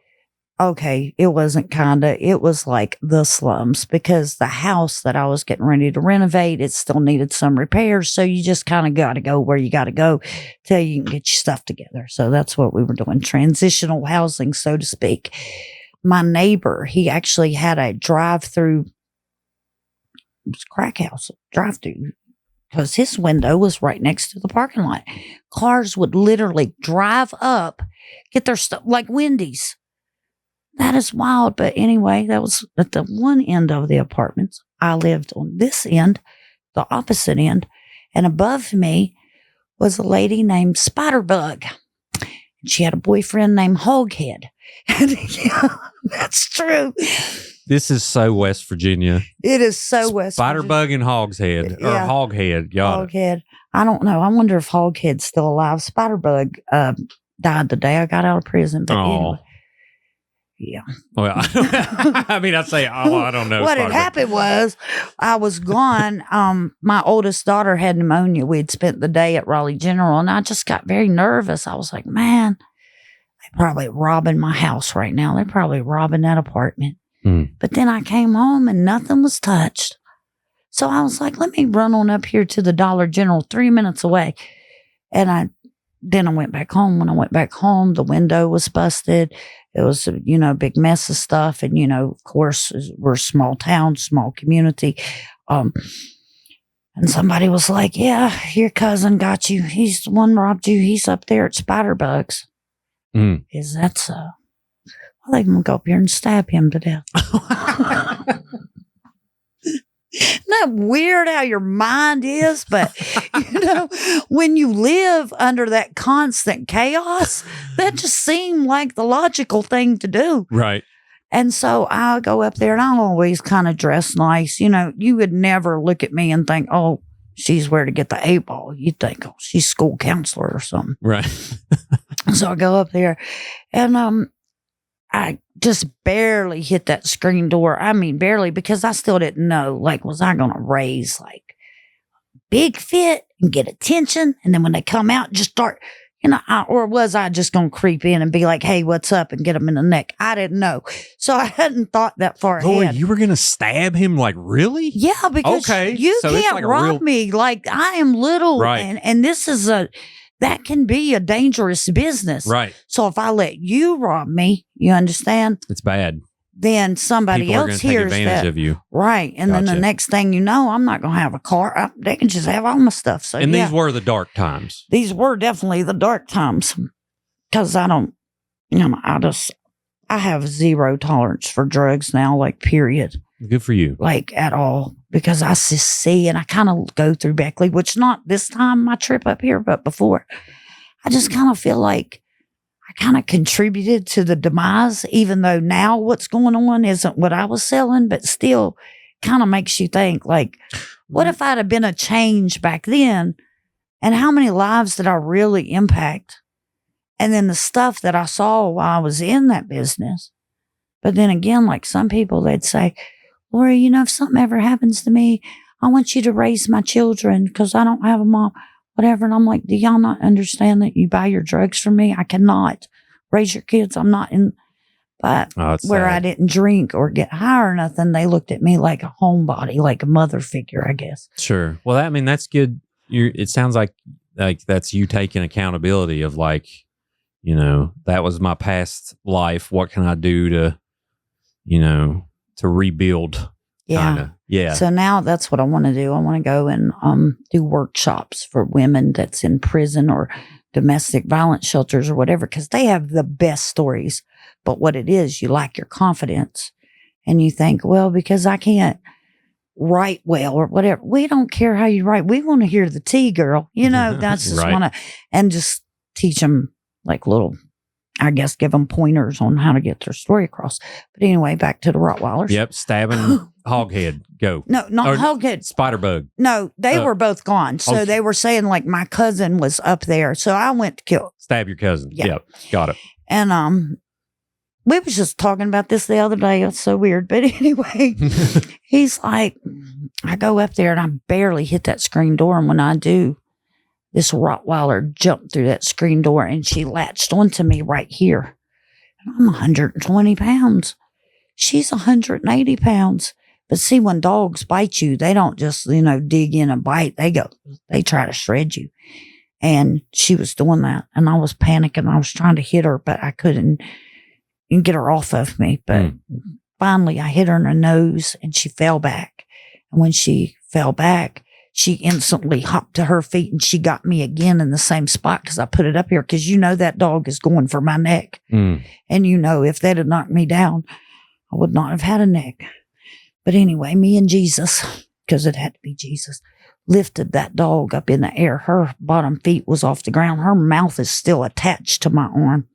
Okay, it wasn't kinda. It was like the slums because the house that I was getting ready to renovate, it still needed some repairs. So you just kind of got to go where you got to go till you can get your stuff together. So that's what we were doing. Transitional housing, so to speak. My neighbor, he actually had a drive-through, it was crack house, drive-through, because his window was right next to the parking lot. Cars would literally drive up, get their stuff, like Wendy's. That is wild. But anyway, that was at the one end of the apartments. I lived on this end, the opposite end. And above me was a lady named Spiderbug. She had a boyfriend named Hoghead. And yeah, that's true. This is so West Virginia. It is so West Virginia. Spiderbug and Hogshead. Or Hoghead. Hoghead. I don't know. I wonder if Hoghead's still alive. Spiderbug died the day I got out of prison. But anyway. Yeah. Well, I mean, I'd say, I don't know. What had happened was I was gone. My oldest daughter had pneumonia. We had spent the day at Raleigh General, and I just got very nervous. I was like, man, they're probably robbing my house right now. They're probably robbing that apartment. But then I came home and nothing was touched. So I was like, let me run on up here to the Dollar General 3 minutes away. And then I went back home. When I went back home, the window was busted. It was, a big mess of stuff. And, of course, we're a small town, small community. And somebody was like, yeah, your cousin got you. He's the one robbed you. He's up there at Spiderbugs. Is that so? I think I'm going to go up here and stab him to death. Isn't that weird how your mind is? But, when you live under that constant chaos, that just seemed like the logical thing to do. Right. And so I'll go up there and I'll always kind of dress nice. You would never look at me and think, oh, she's where to get the 8-ball. You'd think, oh, she's school counselor or something. Right. So I go up there and I just barely hit that screen door. I mean, barely, because I still didn't know, was I going to raise big fit and get attention? And then when they come out, just start, or was I just going to creep in and be like, hey, what's up? And get them in the neck? I didn't know. So I hadn't thought that far ahead. You were going to stab him? really? Yeah, because you can't rob me. I am little. Right. And this is that can be a dangerous business. Right. So if I let you rob me, you understand? It's bad. Then somebody People else are hears take advantage that. of you. Right. And then the next thing you know, I'm not going to have a car. They can just have all my stuff. So and these were the dark times. These were definitely the dark times. Because I don't, I have zero tolerance for drugs now, period. Good for you. At all. Because I just see, and I kind of go through Beckley, which not this time, my trip up here, but before. I just kind of feel like I kind of contributed to the demise, even though now what's going on isn't what I was selling, but still kind of makes you think, what if I'd have been a change back then? And how many lives did I really impact? And then the stuff that I saw while I was in that business. But then again, like some people, they'd say, Lori, if something ever happens to me, I want you to raise my children because I don't have a mom, whatever. And I'm like, do y'all not understand that you buy your drugs from me? I cannot raise your kids. I'm not in, but where I didn't drink or get high or nothing, they looked at me like a homebody, like a mother figure, I guess. Sure. Well, that's good. It sounds like that's you taking accountability of like, that was my past life. What can I do to, to rebuild? Yeah. Kinda. Yeah. So now that's what I want to do. I want to go and do workshops for women that's in prison or domestic violence shelters or whatever, because they have the best stories. But what it is, you lack your confidence and you think, well, because I can't write well or whatever. We don't care how you write. We want to hear the tea, girl. That's just Right. want to, and just teach them like little, I guess, give them pointers on how to get their story across. But anyway, back to the Rottweilers. Yep. Stabbing hoghead. Go. No, not hoghead. Spider bug. No, they were both gone. So they were saying like my cousin was up there. So I went to kill. Stab your cousin. Yeah. Yep. Got it. And we was just talking about this the other day. It's so weird. But anyway, he's like, I go up there and I barely hit that screen door. And when I do, this Rottweiler jumped through that screen door and she latched onto me right here. And I'm 120 pounds. She's 180 pounds. But see, when dogs bite you, they don't just, dig in and bite. They try to shred you. And she was doing that. And I was panicking. I was trying to hit her, but I couldn't get her off of me. But finally, I hit her in the nose and she fell back. And when she fell back, she instantly hopped to her feet and she got me again in the same spot because I put it up here because that dog is going for my neck. And if they'd have knocked me down, I would not have had a neck. But anyway, me and Jesus, because it had to be Jesus, lifted that dog up in the air. Her bottom feet was off the ground. Her mouth is still attached to my arm.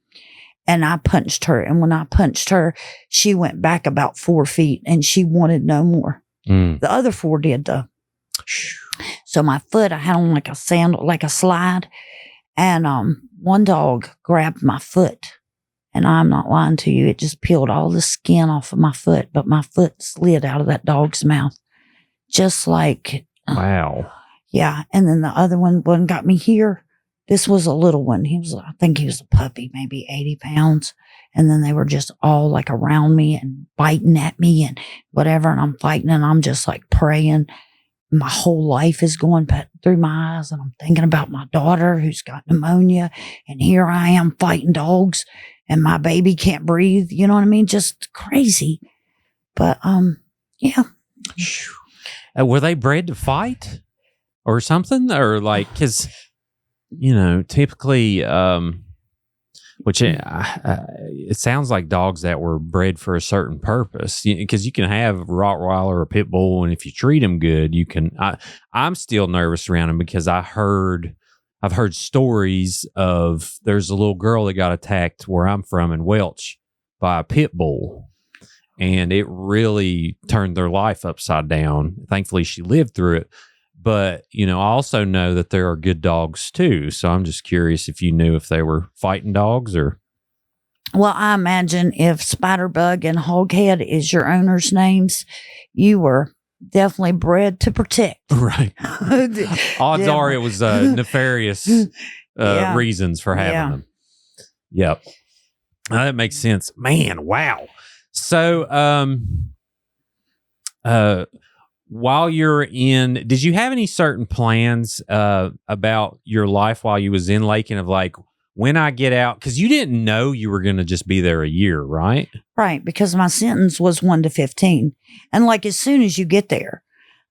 And I punched her. And when I punched her, she went back about 4 feet and she wanted no more. The other 4 did though. So my foot, I had on like a sandal, like a slide. And one dog grabbed my foot. And I'm not lying to you. It just peeled all the skin off of my foot. But my foot slid out of that dog's mouth. Just like. Wow. Yeah. And then the other one got me here. This was a little one. I think he was a puppy, maybe 80 pounds. And then they were just all like around me and biting at me and whatever. And I'm fighting and I'm just like praying. My whole life is going through my eyes and I'm thinking about my daughter who's got pneumonia. And here I am fighting dogs and my baby can't breathe. You know what I mean? Just crazy. But, yeah. Were they bred to fight or something? Or like, cause typically, which it sounds like dogs that were bred for a certain purpose, because you can have a Rottweiler or a pit bull, and if you treat them good, you can. I'm still nervous around them because I've heard stories of there's a little girl that got attacked where I'm from in Welch by a pit bull, and it really turned their life upside down. Thankfully, she lived through it. But, I also know that there are good dogs too. So I'm just curious if you knew if they were fighting dogs or. Well, I imagine if Spiderbug and Hoghead is your owner's names, you were definitely bred to protect. Right. Odds are it was nefarious reasons for having them. Yep. That makes sense. Man, wow. So, while you're in, did you have any certain plans about your life while you was in Lakin of like, when I get out? Because you didn't know you were going to just be there a year, right? Right, because my sentence was 1 to 15. And like as soon as you get there,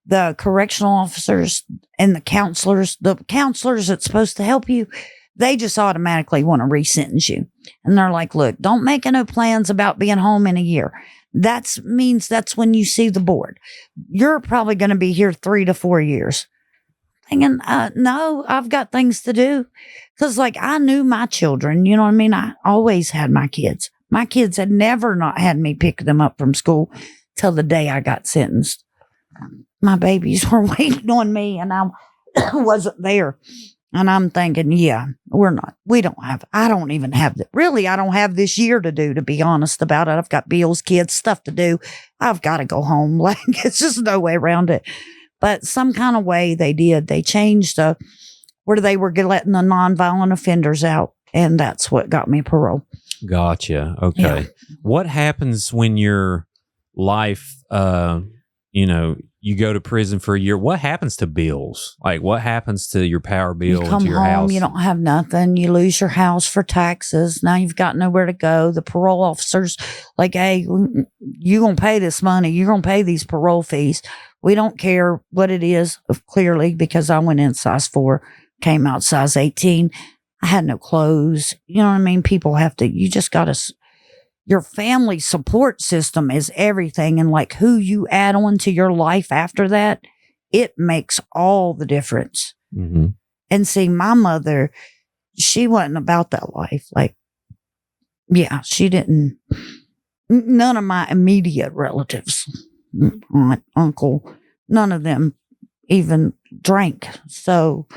the correctional officers and the counselors that's supposed to help you, they just automatically want to resentence you. And they're like, look, don't make no plans about being home in a year. That means that's when you see the board. You're probably going to be here 3 to 4 years. Thinking, no, I've got things to do. Because like I knew my children, you know what I mean? I always had my kids. My kids had never not had me pick them up from school till the day I got sentenced. My babies were waiting on me and I wasn't there. And I'm thinking, yeah, we don't have, I don't even have really, I don't have this year to do, to be honest about it. I've got bills, kids, stuff to do. I've got to go home. Like, it's just no way around it. But some kind of way they did. They changed where they were letting the nonviolent offenders out. And that's what got me parole. Gotcha. Okay. Yeah. What happens when your life, you go to prison for a year? What happens to bills? Like, what happens to your power bill? You come to your home, house? you don't have nothing. You lose your house for taxes. Now you've got nowhere to go. The parole officers like, hey, you're going to pay this money. You're going to pay these parole fees. We don't care what it is, clearly, because I went in size 4, came out size 18. I had no clothes. You know what I mean? People have to, you just got to, your family support system is everything. And like who you add on to your life after that, it makes all the difference. Mm-hmm. And see, my mother, she wasn't about that life. Like, yeah, she didn't, none of my immediate relatives, aunt, uncle, none of them even drank. So,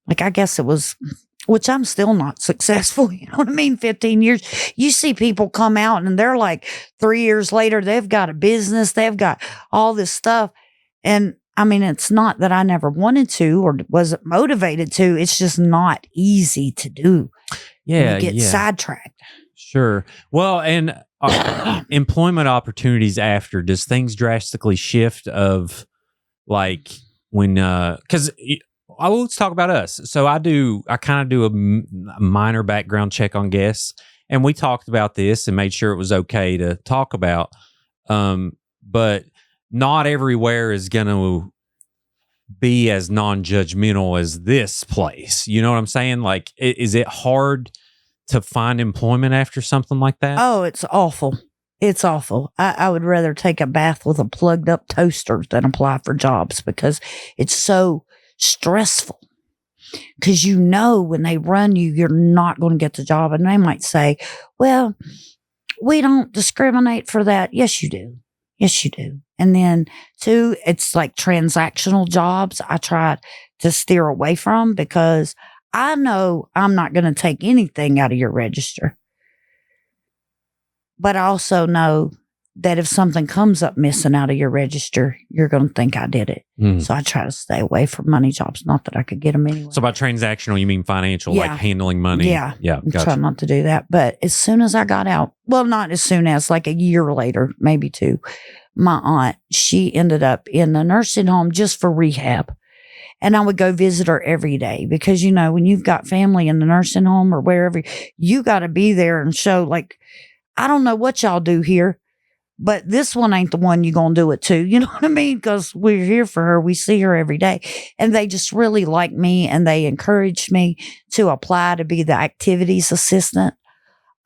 like, I guess it was, which I'm still not successful. You know what I mean? 15 years. You see people come out and they're like 3 years later, they've got a business. They've got all this stuff. And I mean, it's not that I never wanted to or wasn't motivated to. It's just not easy to do. Yeah. You get sidetracked. Sure. Well, and employment opportunities after, does things drastically shift of like when, because let's talk about us. So I kind of do a minor background check on guests, and we talked about this and made sure it was okay to talk about. But not everywhere is going to be as non-judgmental as this place. You know what I'm saying? Like, is it hard to find employment after something like that? Oh, it's awful. It's awful. I would rather take a bath with a plugged up toaster than apply for jobs because it's so stressful. Because you know when they run you, you're not going to get the job. And they might say, well, we don't discriminate for that. Yes, you do. Yes, you do. And then, 2, it's like transactional jobs I try to steer away from because I know I'm not going to take anything out of your register. But I also know that if something comes up missing out of your register, you're going to think I did it. So I try to stay away from money jobs. Not that I could get them anyway. So by transactional, you mean financial, Yeah. like handling money? Yeah. Yeah. I try not to do that. But as soon as I got out, well, not as soon as, like a year later, maybe 2, my aunt, she ended up in a nursing home just for rehab. And I would go visit her every day because, you know, when you've got family in the nursing home or wherever, you got to be there and show, like, I don't know what y'all do here, but this one ain't the one you're going to do it to. You know what I mean? Because we're here for her. We see her every day. And they just really like me and they encouraged me to apply to be the activities assistant.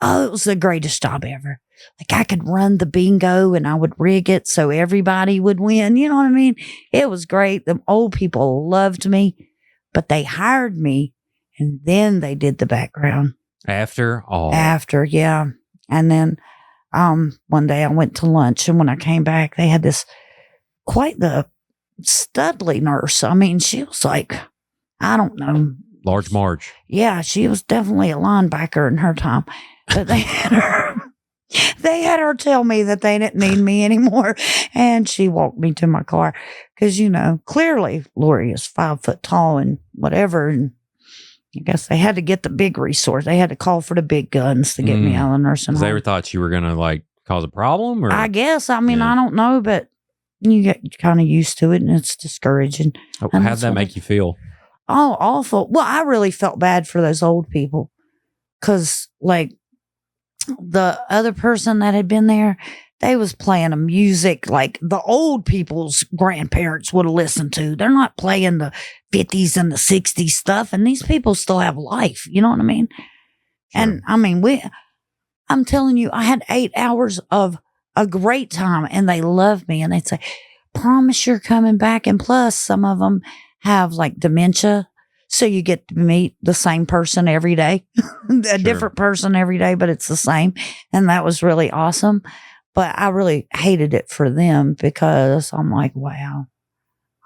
Oh, it was the greatest job ever. Like I could run the bingo and I would rig it so everybody would win. You know what I mean? It was great. The old people loved me, but they hired me and then they did the background. After all. After, yeah. And then one day I went to lunch and when I came back, they had this quite the studly nurse. I mean, she was like, I don't know. Large Marge. Yeah, she was definitely a linebacker in her time. But they had her tell me that they didn't need me anymore. And she walked me to my car. Because, you know, clearly Lori is 5 foot tall and whatever. And I guess they had to get the big resource. They had to call for the big guns to get me out of the nursing home. They ever thought you were going to like cause a problem? Or I guess. I mean, I don't know, but you get kind of used to it and it's discouraging. How'd that make you feel? Oh, awful. Well, I really felt bad for those old people. Because, like, the other person that had been there, they was playing a music like the old people's grandparents would have listened to. They're not playing the 50s and the 60s stuff. And these people still have life. You know what I mean? Sure. And I mean, I'm telling you, I had 8 hours of a great time and they loved me. And they'd say, promise you're coming back. And plus some of them have like dementia. So you get to meet the same person every day, a different person every day, but it's the same. And that was really awesome. But I really hated it for them because I'm like, wow,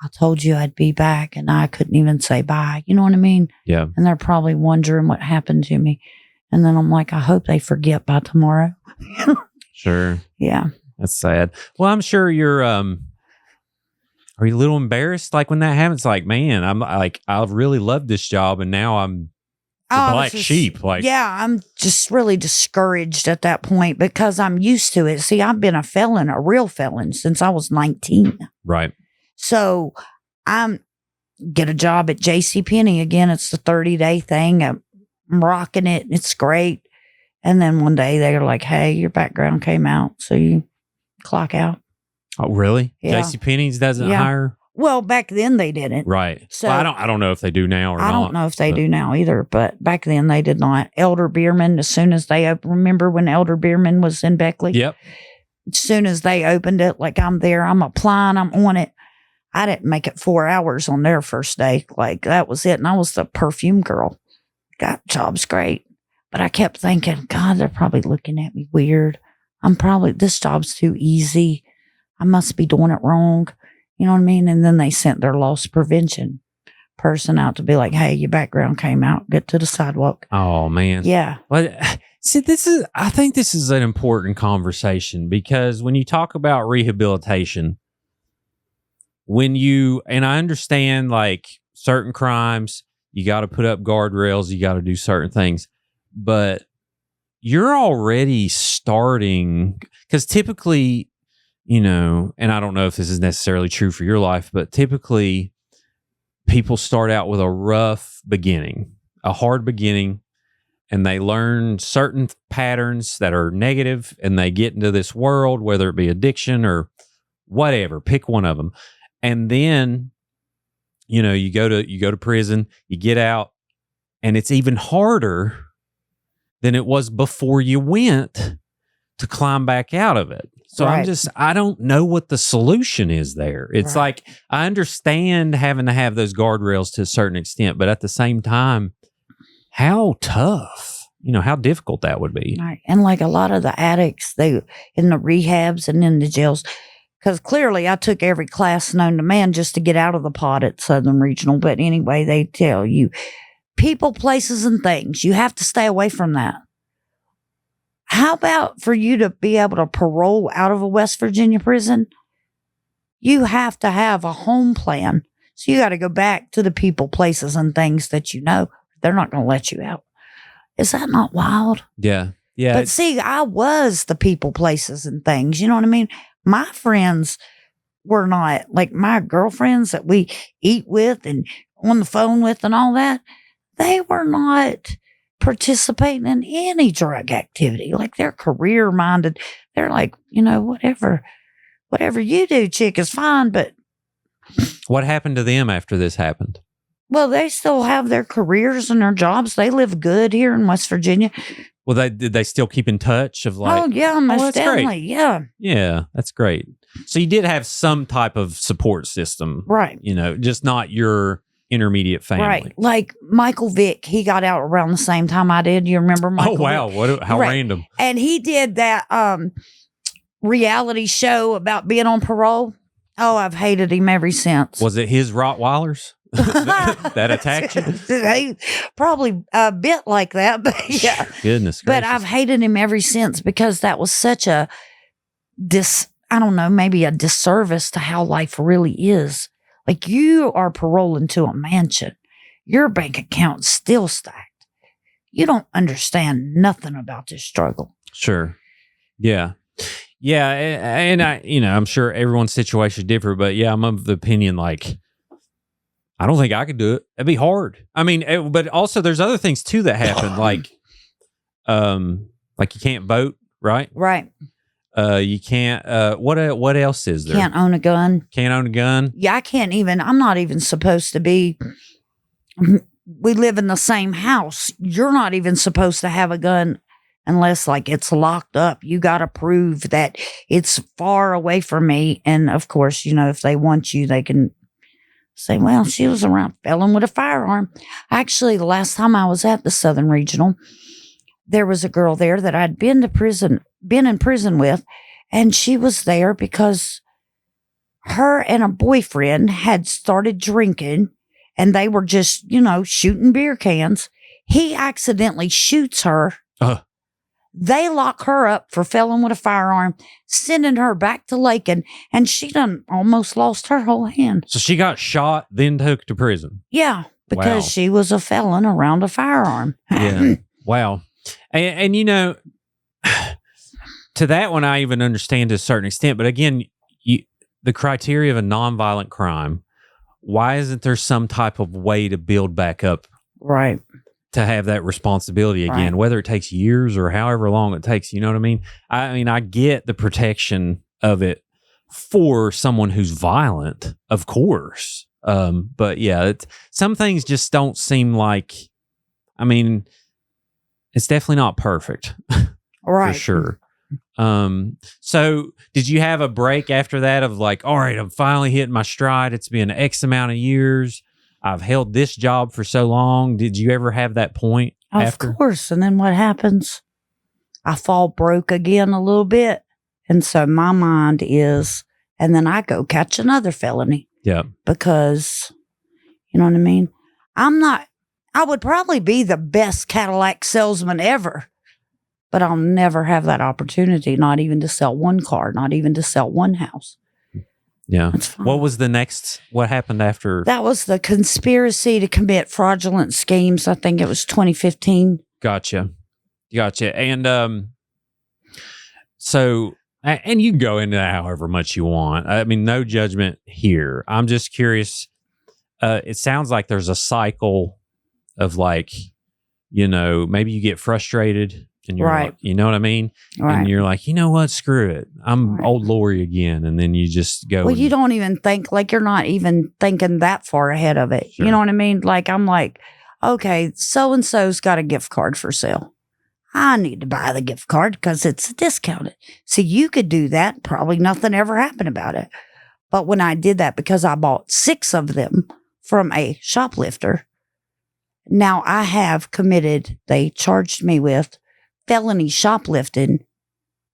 I told you I'd be back, and I couldn't even say bye. You know what I mean? Yeah. And they're probably wondering what happened to me. And then I'm like, I hope they forget by tomorrow. Sure. Yeah. That's sad. Well, I'm sure you're, are you a little embarrassed? Like when that happens, like, man, I'm like, I really love this job. And now I'm the black sheep. Like, yeah, I'm just really discouraged at that point because I'm used to it. See, I've been a felon, a real felon, since I was 19. Right. So I'm get a job at JCPenney again. It's the 30-day thing. I'm rocking it. It's great. And then one day they're like, hey, your background came out, so you clock out. Oh, really? Yeah. JCPenney's doesn't hire? Well, back then they didn't. Right. So well, I don't know if they do now or not. I don't know if they do now either, but back then they did not. Elder Bierman, as soon as they remember when Elder Bierman was in Beckley? Yep. As soon as they opened it, like I'm there, I'm applying, I'm on it. I didn't make it 4 hours on their first day. Like that was it. And I was the perfume girl. Got job's great. But I kept thinking, God, they're probably looking at me weird. This job's too easy. I must be doing it wrong. You know what I mean? And then they sent their loss prevention person out to be like, hey, your background came out. Get to the sidewalk. Oh, man. Yeah. Well, see, I think this is an important conversation because when you talk about rehabilitation, and I understand like certain crimes, you got to put up guardrails, you got to do certain things, but you're already starting because typically, and I don't know if this is necessarily true for your life, but typically people start out with a rough beginning, a hard beginning, and they learn certain patterns that are negative and they get into this world, whether it be addiction or whatever, pick one of them. And then, you go to prison, you get out, and it's even harder than it was before you went to climb back out of it. So right. I don't know what the solution is there. It's like, I understand having to have those guardrails to a certain extent, but at the same time, how tough, how difficult that would be. Right. And like a lot of the addicts, they in the rehabs and in the jails, because clearly I took every class known to man just to get out of the pod at Southern Regional. But anyway, they tell you people, places, and things, you have to stay away from that. How about for you to be able to parole out of a West Virginia prison? You have to have a home plan. So you got to go back to the people, places, and things that they're not going to let you out. Is that not wild? Yeah. Yeah. But see, I was the people, places, and things. You know what I mean? My friends were not like my girlfriends that we eat with and on the phone with and all that. They were not participating in any drug activity. Like they're career minded. They're like, whatever you do, chick, is fine. But what happened to them after this happened? Well, they still have their careers and their jobs. They live good here in West Virginia. Well, did they still keep in touch of like? Oh yeah, most definitely. Great. Yeah. Yeah, that's great. So you did have some type of support system, right? Just not your intermediate family, right? Like Michael Vick, he got out around the same time I did. You remember Michael? Oh wow, Vick? How random! And he did that reality show about being on parole. Oh, I've hated him ever since. Was it his Rottweilers? that attacked you? Probably a bit like that, but yeah. Goodness gracious. But I've hated him ever since because that was such a maybe a disservice to how life really is. Like you are paroling to a mansion. Your bank account's still stacked. You don't understand nothing about this struggle. Sure. Yeah. Yeah. And I'm sure everyone's situation is different, but yeah, I'm of the opinion like, I don't think I could do it. It'd be hard. I mean, but also there's other things too that happen, like you can't vote, right? Right. You can't. What else is there? Can't own a gun. Can't own a gun. Yeah, I can't even. I'm not even supposed to be. We live in the same house. You're not even supposed to have a gun unless like it's locked up. You got to prove that it's far away from me. And of course, if they want you, they can say, well, she was around Felon with a firearm. Actually, the last time I was at the Southern Regional, there was a girl there that I'd been in prison with, and she was there because her and a boyfriend had started drinking and they were just, shooting beer cans. He accidentally shoots her. They lock her up for felon with a firearm, sending her back to Lakin, and she done almost lost her whole hand. So she got shot, then took to prison. Yeah, because she was a felon around a firearm. Yeah. Wow. And to that one, I even understand to a certain extent. But again, the criteria of a nonviolent crime, why isn't there some type of way to build back up? Right. To have that responsibility again, whether it takes years or however long it takes, you know what I mean? I get the protection of it for someone who's violent, of course. But yeah, some things just don't seem like, it's definitely not perfect. Right. For sure. So did you have a break after that of like, all right, I'm finally hitting my stride. It's been X amount of years. I've held this job for so long. Did you ever have that point after? Of course. And then what happens? I fall broke again a little bit. And so my mind is, and then I go catch another felony. Yeah. Because, you know what I mean? I would probably be the best Cadillac salesman ever, but I'll never have that opportunity, not even to sell one car, not even to sell one house. Yeah. What was what happened after? That was the conspiracy to commit fraudulent schemes. I think it was 2015. Gotcha. And so, and you can go into that however much you want. No judgment here. I'm just curious. It sounds like there's a cycle of like, maybe you get frustrated. And you're right. like, you know what I mean? Right. And you're like, you know what? Screw it. I'm old Lori again. And then you just go. Well, you don't even think, like, you're not even thinking that far ahead of it. Sure. You know what I mean? Like, I'm like, okay, so-and-so's got a gift card for sale. I need to buy the gift card because it's discounted. So you could do that. Probably nothing ever happened about it. But when I did that, because I bought 6 of them from a shoplifter, now I have committed, they charged me with felony shoplifting,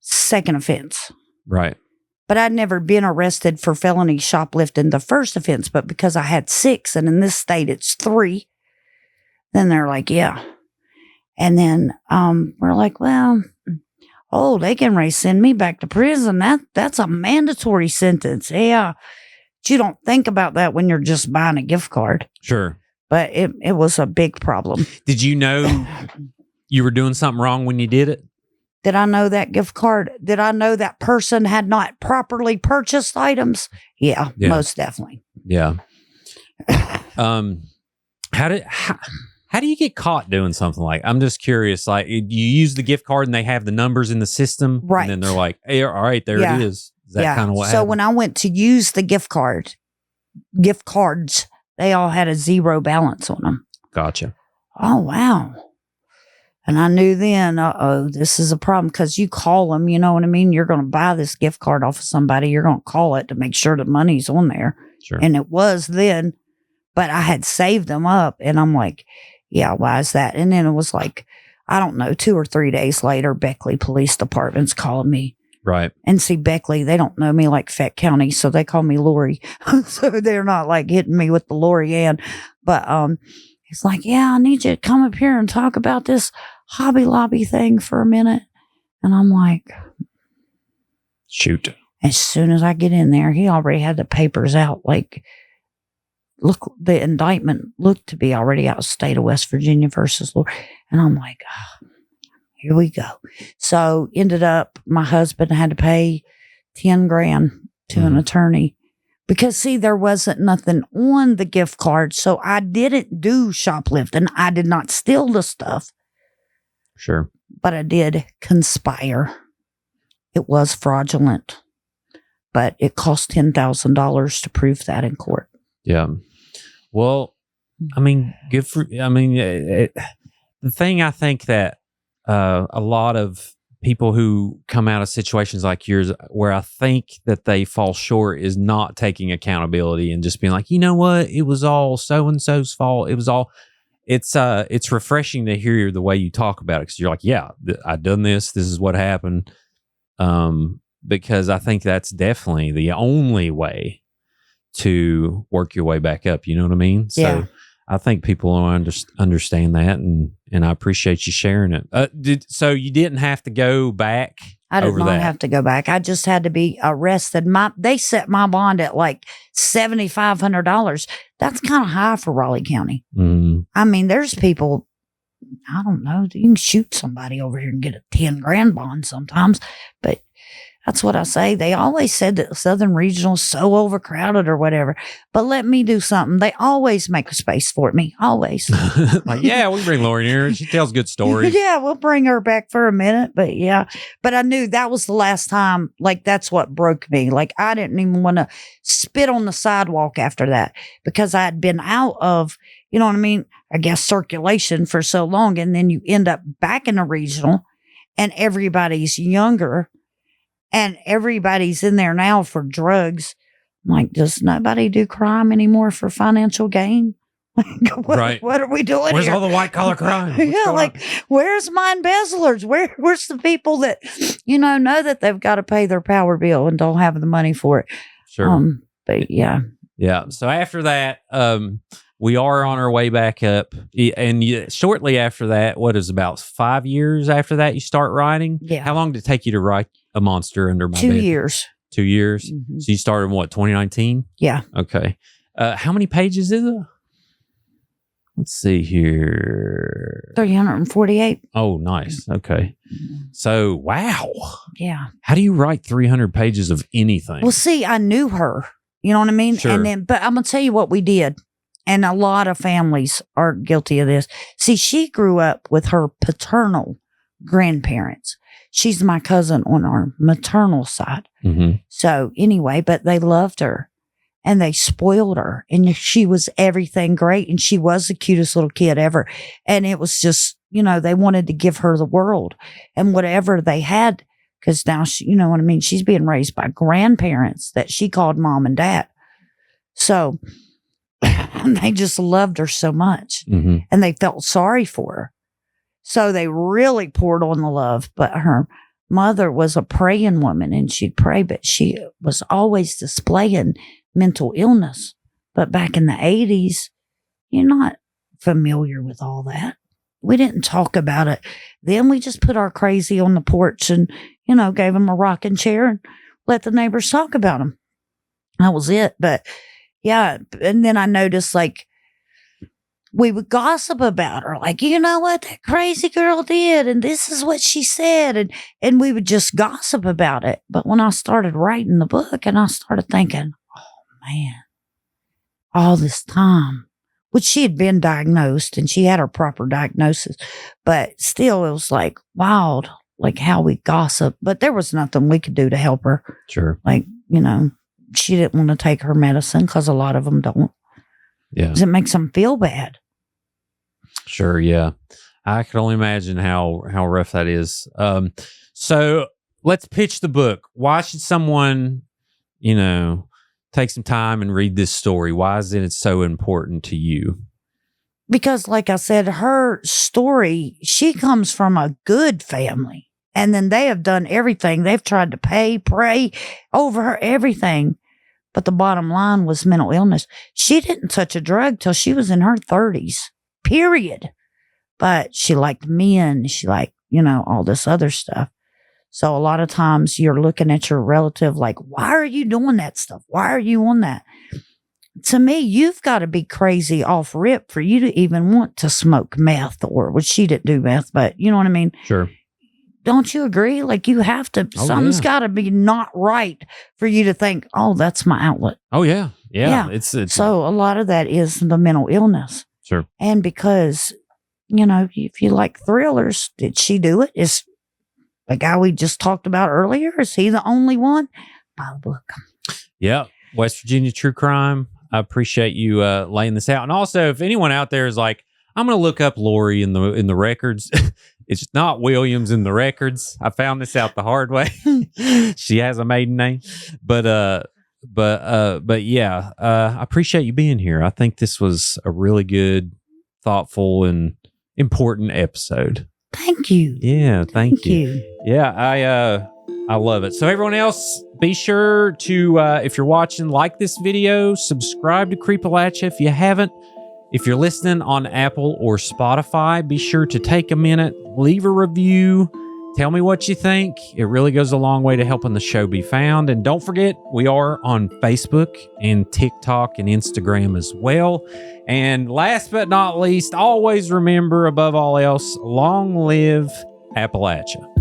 second offense. Right. But I'd never been arrested for felony shoplifting the first offense, but because I had 6 and in this state it's 3, then they're like, yeah. And then we're like, well, they can send me back to prison. That's a mandatory sentence. Yeah. But you don't think about that when you're just buying a gift card. Sure. But it was a big problem. Did you know you were doing something wrong when you did it? Did I know that gift card? Did I know that person had not properly purchased items? Yeah. Most definitely. Yeah. How do you get caught doing something like? I'm just curious. Like, you use the gift card and they have the numbers in the system, right? And then they're like, "Hey, all right, there it is." Is that kind of what? So happened? When I went to use the gift cards, they all had a 0 balance on them. Gotcha. Oh wow. And I knew then, this is a problem because you call them, you know what I mean? You're going to buy this gift card off of somebody. You're going to call it to make sure the money's on there. Sure. And it was then, but I had saved them up and I'm like, yeah, why is that? And then it was like, I don't know, 2 or 3 days later, Beckley Police Department's calling me. Right. And see, Beckley, they don't know me like Fett County, so they call me Lori. So they're not like hitting me with the Lori Ann. But he's like, yeah, I need you to come up here and talk about this Hobby Lobby thing for a minute. And I'm like, shoot. As soon as I get in there, he already had the papers out. Like, look, the indictment looked to be already out of state of West Virginia versus Lori. And I'm like, here we go. So ended up, my husband had to pay $10,000 to an attorney because see, there wasn't nothing on the gift card. So I didn't do shoplifting. I did not steal the stuff. Sure. But I did conspire. It was fraudulent, but it cost $10,000 to prove that in court. Yeah. Well, I mean, good for, the thing I think that a lot of people who come out of situations like yours, where I think that they fall short, is not taking accountability and just being like, you know what, it was all so-and-so's fault. It was all, it's refreshing to hear the way you talk about it. Cause you're like, yeah, I done this. This is what happened. because I think that's definitely the only way to work your way back up. You know what I mean? So Yeah. I think people will understand that, and I appreciate you sharing it. So you didn't have to go back? I did over not that? have to go back. I just had to be arrested. They set my bond at like $7,500. That's kind of high for Raleigh County. Mm. I mean, there's people, I don't know, you can shoot somebody over here and get a 10 grand bond sometimes, but that's what I say. They always said that Southern Regional is so overcrowded or whatever, but let me do something. They always make a space for me. Always. Like, yeah, we bring Lori in here. She tells good stories. Yeah, we'll bring her back for a minute, but yeah. But I knew that was the last time. Like, that's what broke me. Like, I didn't even want to spit on the sidewalk after that because I had been out of, you know what I mean? I guess circulation for so long. And then you end up back in the regional and everybody's younger and everybody's in there now for drugs. I'm like, does nobody do crime anymore for financial gain? Right. What are we doing Where's here? all the white collar crime? Yeah, like, where's my embezzlers? Where's the people that, know that they've got to pay their power bill and don't have the money for it? Sure. But yeah. Yeah. So after that, we are on our way back up. And shortly after that, what is about 5 years after that, you start writing? Yeah. How long did it take you to write A Monster Under My 2 Bed? years. 2 years? Mm-hmm. So you started in what, 2019? Yeah. Okay. How many pages is it? Let's see here. 348. Oh, nice. Okay. So, wow. Yeah. How do you write 300 pages of anything? Well, see, I knew her. You know what I mean? Sure. And then, but I'm going to tell you what we did. And a lot of families are guilty of this. See, she grew up with her paternal grandparents. She's my cousin on our maternal side. Mm-hmm. So anyway, but they loved her and they spoiled her and she was everything great. And she was the cutest little kid ever. And it was just, they wanted to give her the world and whatever they had. Cause now she, you know what I mean? She's being raised by grandparents that she called mom and dad. So they just loved her so much Mm-hmm. and they felt sorry for her. So they really poured on the love, but her mother was a praying woman and she'd pray, but she was always displaying mental illness. But back in the 80s, you're not familiar with all that. We didn't talk about it. Then we just put our crazy on the porch and, gave them a rocking chair and let the neighbors talk about them. That was it. But yeah. And then I noticed we would gossip about her. Like, you know what that crazy girl did? And this is what she said. And we would just gossip about it. But when I started writing the book and I started thinking, oh man, all this time, which she had been diagnosed and she had her proper diagnosis, but still it was like wild, like how we gossip. But there was nothing we could do to help her. Sure. Like, she didn't want to take her medicine because a lot of them don't. Yeah. Because it makes them feel bad. Sure. Yeah. I can only imagine how rough that is. So let's pitch the book. Why should someone, take some time and read this story? Why is it so important to you? Because like I said, her story, she comes from a good family. And then they have done everything. They've tried to pray over her, everything. But the bottom line was mental illness. She didn't touch a drug till she was in her 30s, period. But she liked men. She liked, all this other stuff. So a lot of times you're looking at your relative like, why are you doing that stuff? Why are you on that? To me, you've got to be crazy off rip for you to even want to smoke meth which she didn't do meth, but you know what I mean? Sure. Don't you agree? Like you have to, something's got to be not right for you to think, oh, that's my outlet. Oh yeah. Yeah. Yeah. It's So a lot of that is the mental illness. Sure. And because, if you like thrillers, did she do it? Is the guy we just talked about earlier, is he the only one? Buy the book. Yeah. West Virginia True Crime. I appreciate you laying this out. And also, if anyone out there is like, I'm going to look up Lori in the records. It's not Williams in the records. I found this out the hard way. She has a maiden name, but yeah, I appreciate you being here. I think this was a really good, thoughtful, and important episode. Thank you. Yeah, thank you. Yeah, I love it. So everyone else, be sure to, if you're watching, like this video, subscribe to Creepalachia if you haven't. If you're listening on Apple or Spotify, be sure to take a minute, leave a review, tell me what you think. It really goes a long way to helping the show be found. And don't forget, we are on Facebook and TikTok and Instagram as well. And last but not least, always remember, above all else, long live Appalachia.